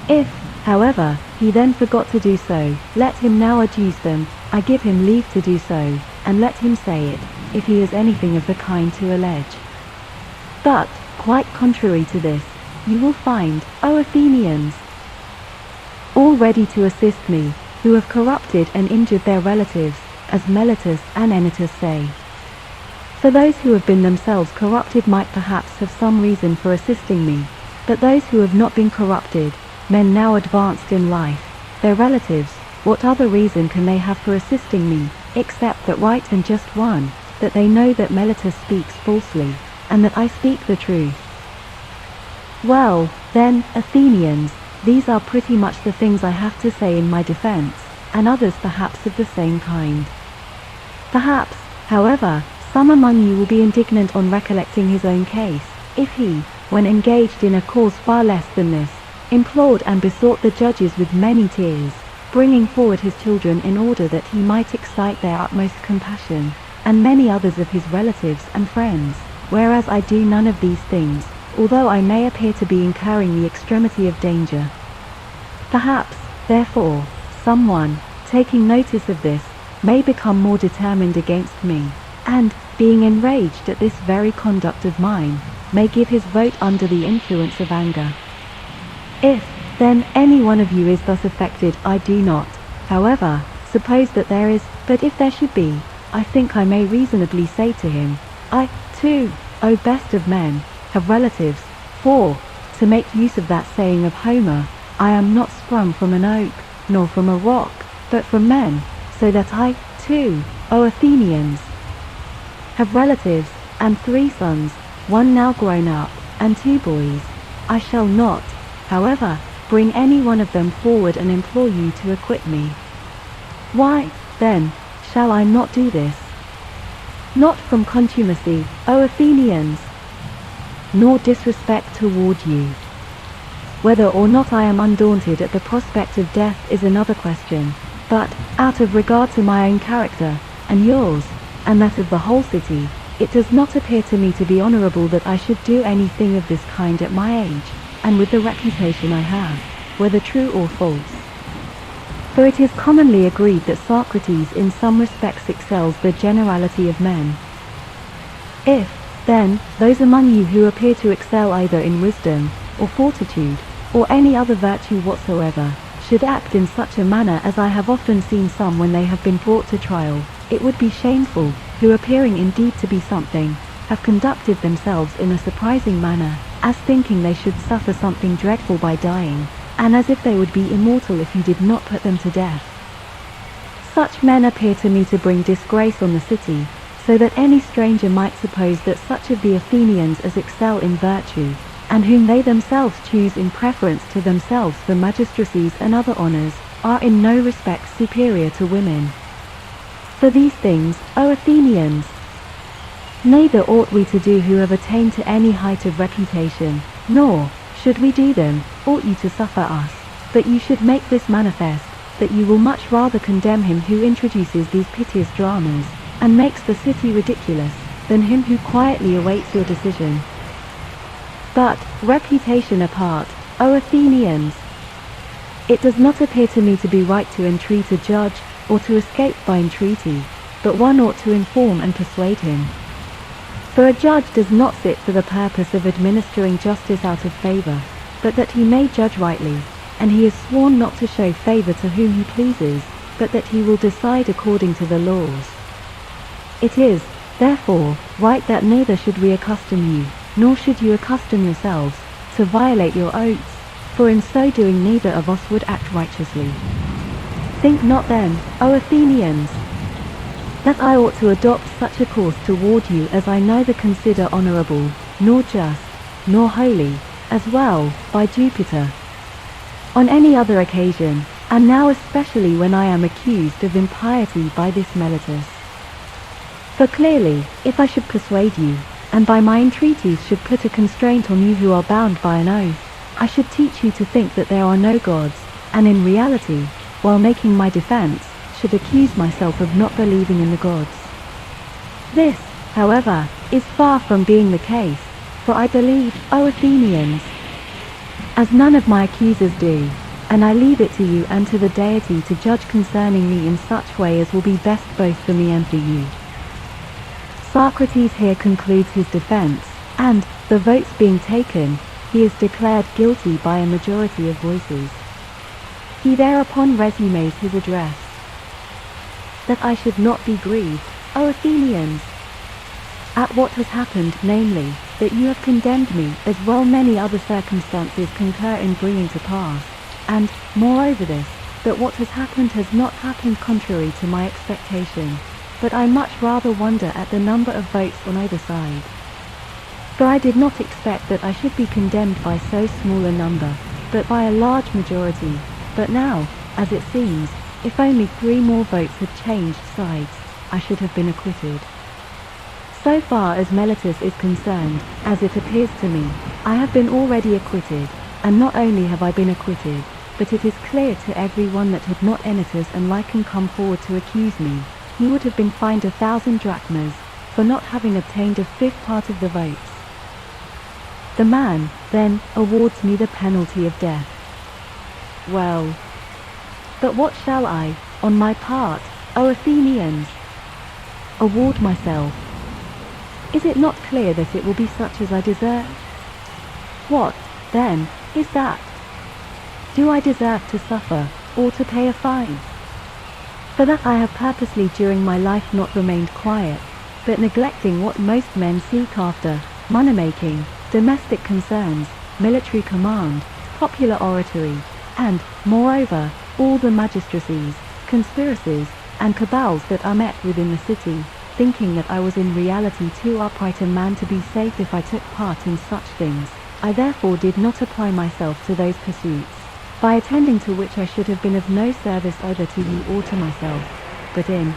If, however, He then forgot to do so. Let him now adduce them. I give him leave to do so, and let him say it, if he has anything of the kind to allege. But, quite contrary to this, you will find, O Athenians, all ready to assist me, who have corrupted and injured their relatives, as Meletus and Anytus say. For those who have been themselves corrupted might perhaps have some reason for assisting me, but those who have not been corrupted, men now advanced in life, their relatives, what other reason can they have for assisting me, except that right and just one, that they know that Meletus speaks falsely, and that I speak the truth? Well, then, Athenians, these are pretty much the things I have to say in my defense, and others perhaps of the same kind. Perhaps, however, some among you will be indignant on recollecting his own case, if he, when engaged in a cause far less than this, implored and besought the judges with many tears, bringing forward his children in order that he might excite their utmost compassion, and many others of his relatives and friends, whereas I do none of these things, although I may appear to be incurring the extremity of danger. Perhaps, therefore, someone, taking notice of this, may become more determined against me, and, being enraged at this very conduct of mine, may give his vote under the influence of anger. If, then, any one of you is thus affected, I do not, however, suppose that there is, but if there should be, I think I may reasonably say to him, I, too, O best of men, have relatives, for, to make use of that saying of Homer, I am not sprung from an oak, nor from a rock, but from men, so that I, too, O Athenians, have relatives, and 3 sons, 1 now grown up, and 2 boys. I shall not, however, bring any one of them forward and implore you to acquit me. Why, then, shall I not do this? Not from contumacy, O Athenians, nor disrespect toward you. Whether or not I am undaunted at the prospect of death is another question, but, out of regard to my own character, and yours, and that of the whole city, it does not appear to me to be honourable that I should do anything of this kind at my age, and with the reputation I have, whether true or false. For it is commonly agreed that Socrates in some respects excels the generality of men. If, then, those among you who appear to excel either in wisdom, or fortitude, or any other virtue whatsoever, should act in such a manner as I have often seen some when they have been brought to trial, it would be shameful, who appearing indeed to be something, have conducted themselves in a surprising manner, as thinking they should suffer something dreadful by dying, and as if they would be immortal if you did not put them to death. Such men appear to me to bring disgrace on the city, so that any stranger might suppose that such of the Athenians as excel in virtue, and whom they themselves choose in preference to themselves for magistracies and other honours, are in no respect superior to women. For these things, O Athenians, neither ought we to do who have attained to any height of reputation, nor, should we do them, ought you to suffer us, but you should make this manifest, that you will much rather condemn him who introduces these piteous dramas, and makes the city ridiculous, than him who quietly awaits your decision. But, reputation apart, O Athenians, it does not appear to me to be right to entreat a judge, or to escape by entreaty, but one ought to inform and persuade him. For a judge does not sit for the purpose of administering justice out of favour, but that he may judge rightly, and he is sworn not to show favour to whom he pleases, but that he will decide according to the laws. It is, therefore, right that neither should we accustom you, nor should you accustom yourselves, to violate your oaths, for in so doing neither of us would act righteously. Think not then, O Athenians, that I ought to adopt such a course toward you as I neither consider honourable, nor just, nor holy, as well, by Jupiter, on any other occasion, and now especially when I am accused of impiety by this Meletus. For clearly, if I should persuade you, and by my entreaties should put a constraint on you who are bound by an oath, I should teach you to think that there are no gods, and in reality, while making my defence, should accuse myself of not believing in the gods. This, however, is far from being the case, for I believe, O Athenians, as none of my accusers do, and I leave it to you and to the deity to judge concerning me in such way as will be best both for me and for you." Socrates here concludes his defense, and, the votes being taken, he is declared guilty by a majority of voices. He thereupon resumes his address. "That I should not be grieved, O Athenians, at what has happened, namely, that you have condemned me, as well many other circumstances concur in bringing to pass, and, moreover this, that what has not happened contrary to my expectation, but I much rather wonder at the number of votes on either side. For I did not expect that I should be condemned by so small a number, but by a large majority, but now, as it seems, if only 3 more votes had changed sides, I should have been acquitted. So far as Meletus is concerned, as it appears to me, I have been already acquitted, and not only have I been acquitted, but it is clear to every one that had not Anytus and Lycon come forward to accuse me, he would have been fined 1,000 drachmas, for not having obtained a 5th part of the votes. The man, then, awards me the penalty of death. Well, but what shall I, on my part, O Athenians, award myself? Is it not clear that it will be such as I deserve? What, then, is that? Do I deserve to suffer, or to pay a fine? For that I have purposely during my life not remained quiet, but neglecting what most men seek after, money-making, domestic concerns, military command, popular oratory, and, moreover, all the magistracies, conspiracies, and cabals that are met within the city, thinking that I was in reality too upright a man to be safe if I took part in such things, I therefore did not apply myself to those pursuits, by attending to which I should have been of no service either to you or to myself, but in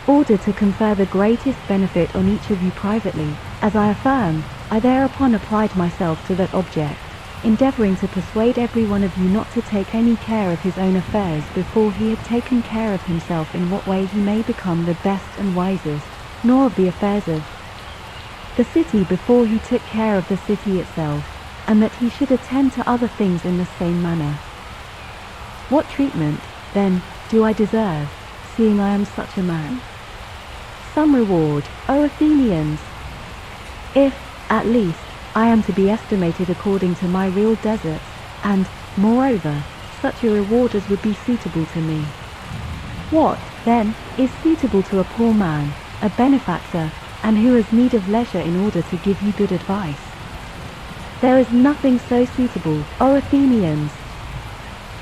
order to confer the greatest benefit on each of you privately, as I affirm, I thereupon applied myself to that object, endeavouring to persuade every one of you not to take any care of his own affairs before he had taken care of himself in what way he may become the best and wisest, nor of the affairs of the city before he took care of the city itself, and that he should attend to other things in the same manner. What treatment, then, do I deserve, seeing I am such a man? Some reward, O Athenians! If, at least, I am to be estimated according to my real deserts, and, moreover, such a reward as would be suitable to me. What, then, is suitable to a poor man, a benefactor, and who has need of leisure in order to give you good advice? There is nothing so suitable, O Athenians,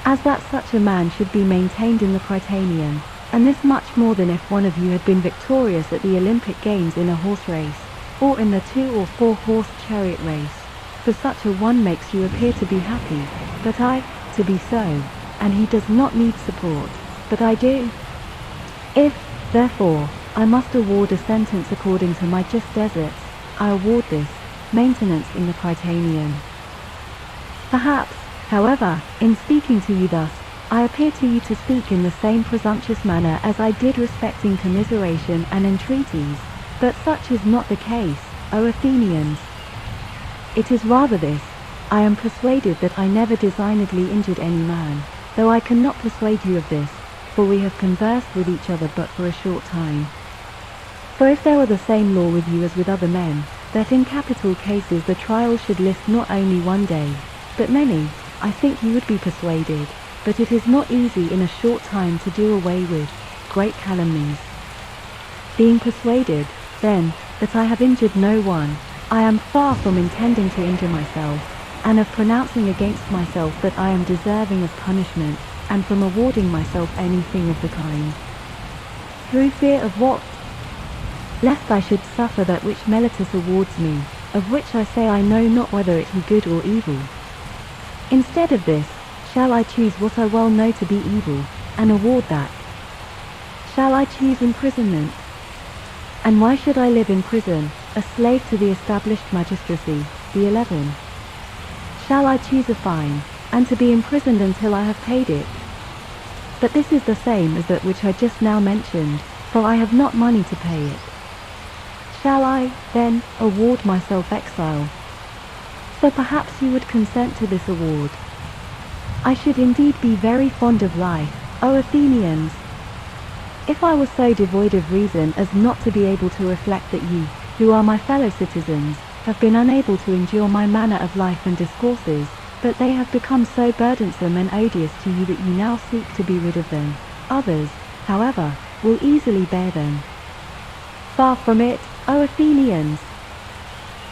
as that such a man should be maintained in the Prytaneum, and this much more than if one of you had been victorious at the Olympic Games in a horse race, or in the 2 or 4 horse chariot race, for such a one makes you appear to be happy, but I, to be so, and he does not need support, but I do. If, therefore, I must award a sentence according to my just deserts, I award this, maintenance in the Prytaneum. Perhaps, however, in speaking to you thus, I appear to you to speak in the same presumptuous manner as I did respecting commiseration and entreaties, but such is not the case, O Athenians. It is rather this, I am persuaded that I never designedly injured any man, though I cannot persuade you of this, for we have conversed with each other but for a short time. For if there were the same law with you as with other men, that in capital cases the trial should list not only 1 day, but many, I think you would be persuaded, but it is not easy in a short time to do away with great calumnies. Being persuaded, then, that I have injured no one, I am far from intending to injure myself, and of pronouncing against myself that I am deserving of punishment, and from awarding myself anything of the kind. Through fear of what? Lest I should suffer that which Meletus awards me, of which I say I know not whether it be good or evil. Instead of this, shall I choose what I well know to be evil, and award that? Shall I choose imprisonment? And why should I live in prison, a slave to the established magistracy, the 11? Shall I choose a fine, and to be imprisoned until I have paid it? But this is the same as that which I just now mentioned, for I have not money to pay it. Shall I, then, award myself exile? So perhaps you would consent to this award. I should indeed be very fond of life, O Athenians, if I was so devoid of reason as not to be able to reflect that you, who are my fellow citizens, have been unable to endure my manner of life and discourses, but they have become so burdensome and odious to you that you now seek to be rid of them. Others, however, will easily bear them. Far from it, O Athenians!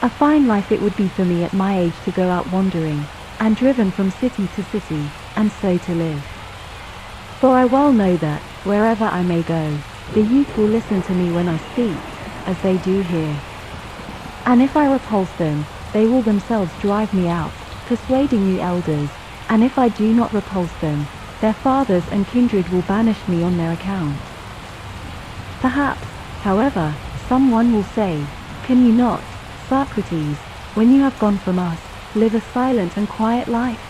A fine life it would be for me at my age to go out wandering, and driven from city to city, and so to live. For I well know that, wherever I may go, the youth will listen to me when I speak, as they do here. And if I repulse them, they will themselves drive me out, persuading you elders, and if I do not repulse them, their fathers and kindred will banish me on their account. Perhaps, however, someone will say, can you not, Socrates, when you have gone from us, live a silent and quiet life?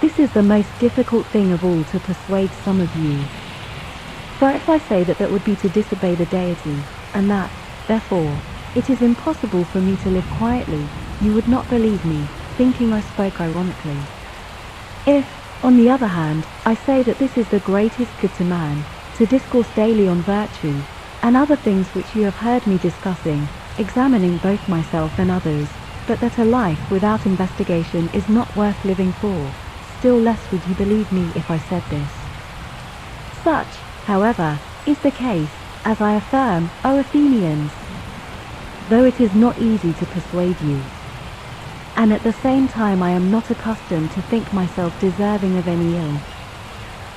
This is the most difficult thing of all to persuade some of you. For if I say that would be to disobey the deity, and that, therefore, it is impossible for me to live quietly, you would not believe me, thinking I spoke ironically. If, on the other hand, I say that this is the greatest good to man, to discourse daily on virtue, and other things which you have heard me discussing, examining both myself and others, but that a life without investigation is not worth living for, still less would you believe me if I said this. Such, however, is the case, as I affirm, O Athenians, though it is not easy to persuade you. And at the same time I am not accustomed to think myself deserving of any ill.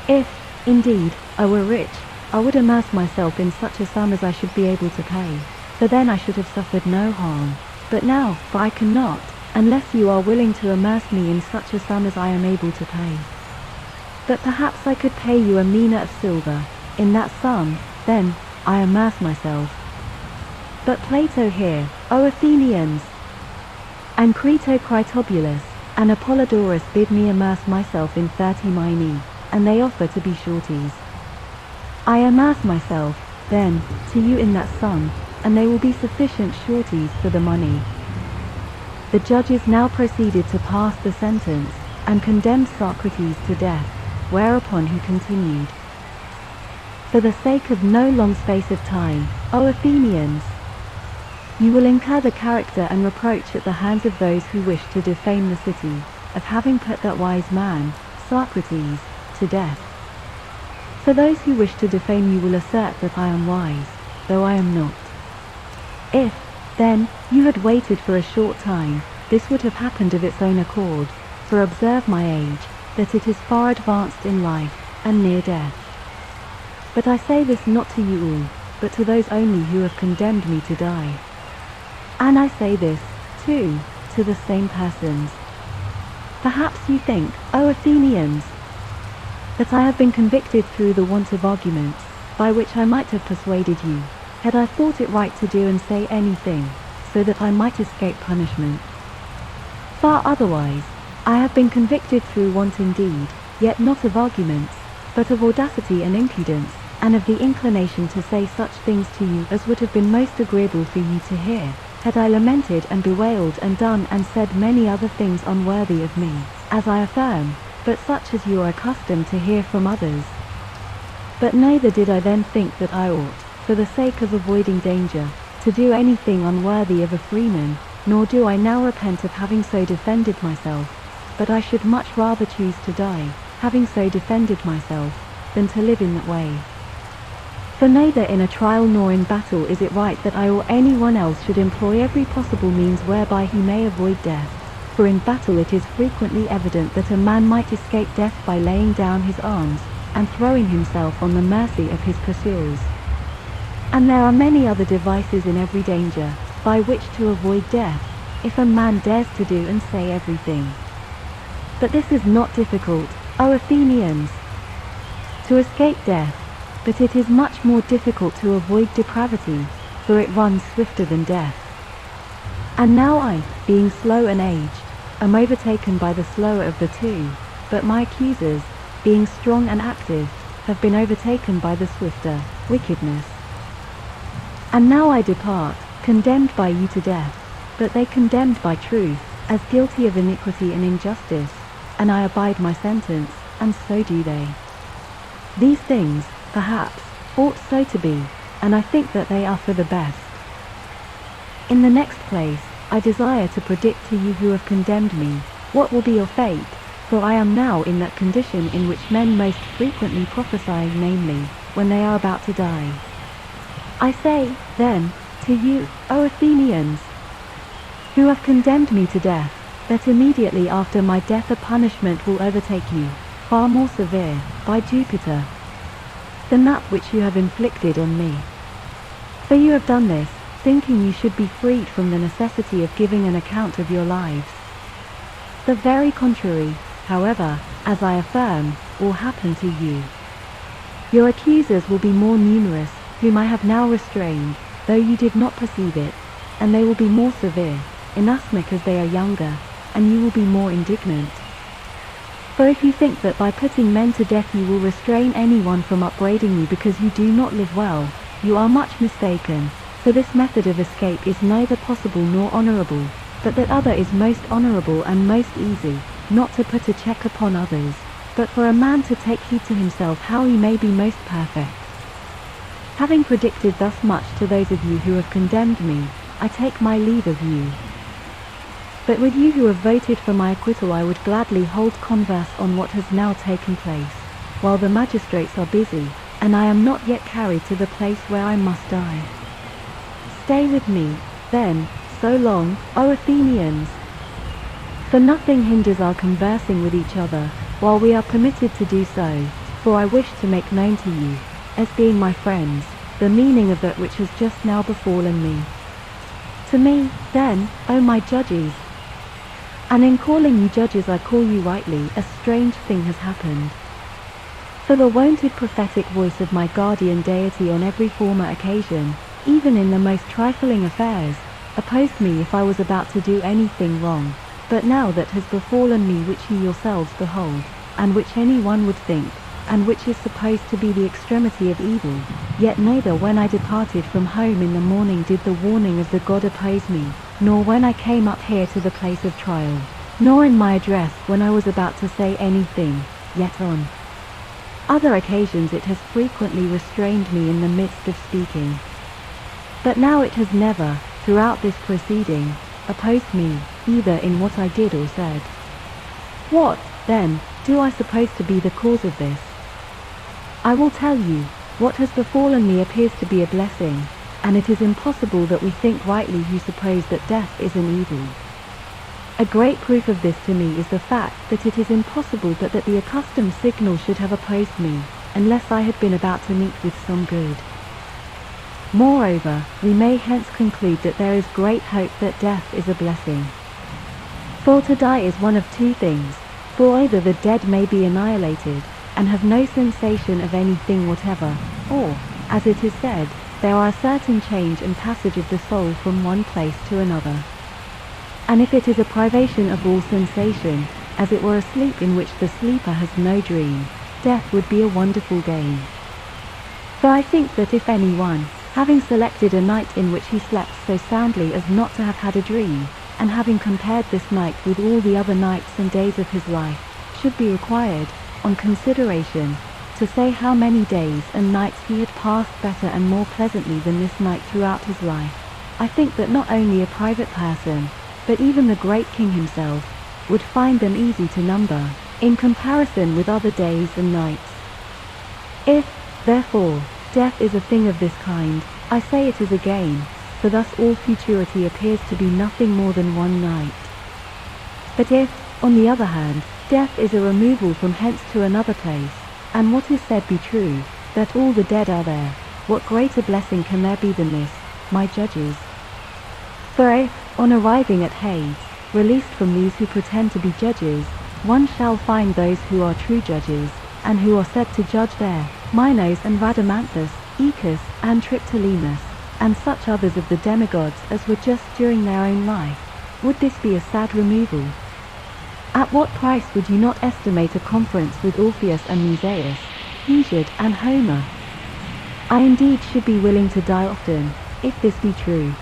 If, indeed, I were rich, I would immerse myself in such a sum as I should be able to pay, for then I should have suffered no harm. But now, for I cannot, unless you are willing to immerse me in such a sum as I am able to pay. But perhaps I could pay you a mina of silver, in that sum, then, I immerse myself. But Plato here, O Athenians, and Critobulus, and Apollodorus bid me immerse myself in 30 minae, and they offer to be sureties. I immerse myself, then, to you in that sum, and they will be sufficient sureties for the money. The judges now proceeded to pass the sentence, and condemned Socrates to death, whereupon he continued, for the sake of no long space of time, O Athenians, you will incur the character and reproach at the hands of those who wish to defame the city, of having put that wise man, Socrates, to death. For those who wish to defame you will assert that I am wise, though I am not. If, then, you had waited for a short time, this would have happened of its own accord, for observe my age, that it is far advanced in life, and near death. But I say this not to you all, but to those only who have condemned me to die. And I say this, too, to the same persons. Perhaps you think, O Athenians, that I have been convicted through the want of arguments, by which I might have persuaded you, had I thought it right to do and say anything, so that I might escape punishment. Far otherwise, I have been convicted through want indeed, yet not of arguments, but of audacity and impudence, and of the inclination to say such things to you as would have been most agreeable for you to hear, had I lamented and bewailed and done and said many other things unworthy of me, as I affirm, but such as you are accustomed to hear from others. But neither did I then think that I ought, for the sake of avoiding danger, to do anything unworthy of a freeman, nor do I now repent of having so defended myself, but I should much rather choose to die, having so defended myself, than to live in that way. For neither in a trial nor in battle is it right that I or anyone else should employ every possible means whereby he may avoid death, for in battle it is frequently evident that a man might escape death by laying down his arms, and throwing himself on the mercy of his pursuers. And there are many other devices in every danger, by which to avoid death, if a man dares to do and say everything. But this is not difficult, O Athenians, to escape death, but it is much more difficult to avoid depravity, for it runs swifter than death. And now I, being slow and aged, am overtaken by the slower of the two, but my accusers, being strong and active, have been overtaken by the swifter, wickedness. And now I depart, condemned by you to death, but they condemned by truth, as guilty of iniquity and injustice, and I abide my sentence, and so do they. These things, perhaps, ought so to be, and I think that they are for the best. In the next place, I desire to predict to you who have condemned me, what will be your fate, for I am now in that condition in which men most frequently prophesy, namely, when they are about to die. I say, then, to you, O Athenians, who have condemned me to death, that immediately after my death a punishment will overtake you, far more severe, by Jupiter, than that which you have inflicted on me. For you have done this, thinking you should be freed from the necessity of giving an account of your lives. The very contrary, however, as I affirm, will happen to you. Your accusers will be more numerous, whom I have now restrained, though you did not perceive it, and they will be more severe, inasmuch as they are younger, and you will be more indignant. For if you think that by putting men to death you will restrain anyone from upbraiding you because you do not live well, you are much mistaken, for this method of escape is neither possible nor honourable, but that other is most honourable and most easy, not to put a check upon others, but for a man to take heed to himself how he may be most perfect. Having predicted thus much to those of you who have condemned me, I take my leave of you. But with you who have voted for my acquittal I would gladly hold converse on what has now taken place, while the magistrates are busy, and I am not yet carried to the place where I must die. Stay with me, then, so long, O Athenians! For nothing hinders our conversing with each other, while we are permitted to do so, for I wish to make known to you, as being my friends, the meaning of that which has just now befallen me. To me, then, O my judges, and in calling you judges I call you rightly, a strange thing has happened. For the wonted prophetic voice of my guardian deity on every former occasion, even in the most trifling affairs, opposed me if I was about to do anything wrong, but now that has befallen me which ye yourselves behold, and which any one would think, and which is supposed to be the extremity of evil, yet neither when I departed from home in the morning did the warning of the god oppose me, nor when I came up here to the place of trial, nor in my address when I was about to say anything, yet on other occasions it has frequently restrained me in the midst of speaking. But now it has never, throughout this proceeding, opposed me, either in what I did or said. What, then, do I suppose to be the cause of this? I will tell you, what has befallen me appears to be a blessing, and it is impossible that we think rightly who suppose that death is an evil. A great proof of this to me is the fact that it is impossible but that the accustomed signal should have opposed me, unless I had been about to meet with some good. Moreover, we may hence conclude that there is great hope that death is a blessing. For to die is one of two things, for either the dead may be annihilated, and have no sensation of anything whatever, or, as it is said, there are a certain change and passage of the soul from one place to another. And if it is a privation of all sensation, as it were a sleep in which the sleeper has no dream, death would be a wonderful gain. For I think that if any one, having selected a night in which he slept so soundly as not to have had a dream, and having compared this night with all the other nights and days of his life, should be required, on consideration, to say how many days and nights he had passed better and more pleasantly than this night throughout his life, I think that not only a private person, but even the great king himself, would find them easy to number, in comparison with other days and nights. If, therefore, death is a thing of this kind, I say it is a gain, for thus all futurity appears to be nothing more than one night. But if, on the other hand, death is a removal from hence to another place, and what is said be true, that all the dead are there, what greater blessing can there be than this, my judges? For if, on arriving at Hades, released from these who pretend to be judges, one shall find those who are true judges, and who are said to judge there, Minos and Rhadamanthus, Aeacus and Triptolemus, and such others of the demigods as were just during their own life, would this be a sad removal? At what price would you not estimate a conference with Orpheus and Musaeus, Hesiod and Homer? I indeed should be willing to die often, if this be true.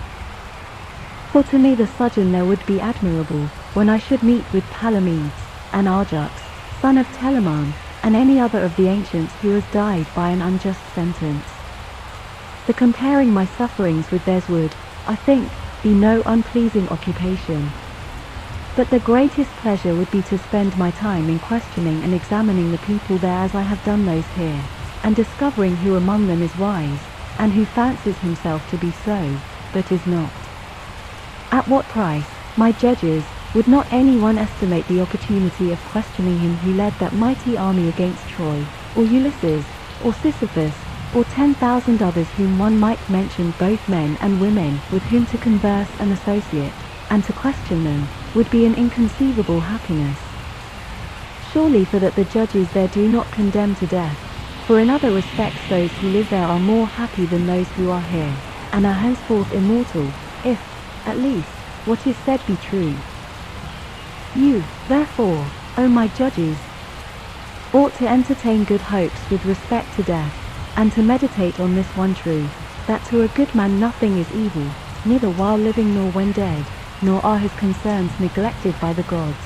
For to me the sojourn there would be admirable, when I should meet with Palamedes, and Arjux, son of Telamon, and any other of the ancients who has died by an unjust sentence. The comparing my sufferings with theirs would, I think, be no unpleasing occupation. But the greatest pleasure would be to spend my time in questioning and examining the people there as I have done those here, and discovering who among them is wise, and who fancies himself to be so, but is not. At what price, my judges, would not anyone estimate the opportunity of questioning him who led that mighty army against Troy, or Ulysses, or Sisyphus, or 10,000 others whom one might mention, both men and women, with whom to converse and associate, and to question them, would be an inconceivable happiness. Surely for that the judges there do not condemn to death, for in other respects those who live there are more happy than those who are here, and are henceforth immortal, if, at least, what is said be true. You, therefore, O my judges, ought to entertain good hopes with respect to death, and to meditate on this one truth, that to a good man nothing is evil, neither while living nor when dead, nor are his concerns neglected by the gods.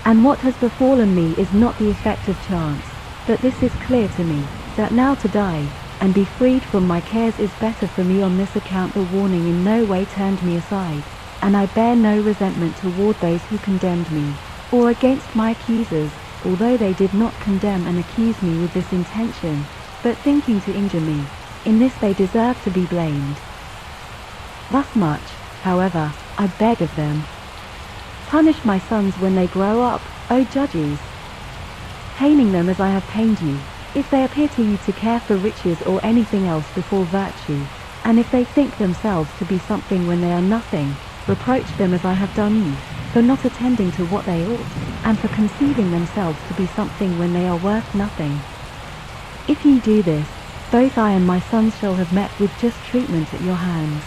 And what has befallen me is not the effect of chance, but this is clear to me, that now to die, and be freed from my cares is better for me. On this account the warning in no way turned me aside, and I bear no resentment toward those who condemned me, or against my accusers, although they did not condemn and accuse me with this intention, but thinking to injure me. In this they deserve to be blamed. Thus much, however, I beg of them. Punish my sons when they grow up, O judges, paining them as I have pained you, if they appear to you to care for riches or anything else before virtue, and if they think themselves to be something when they are nothing, reproach them as I have done you, for not attending to what they ought, and for conceiving themselves to be something when they are worth nothing. If ye do this, both I and my sons shall have met with just treatment at your hands.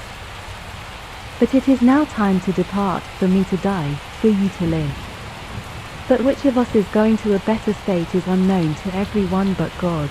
But it is now time to depart, for me to die, for you to live. But which of us is going to a better state is unknown to every one but God.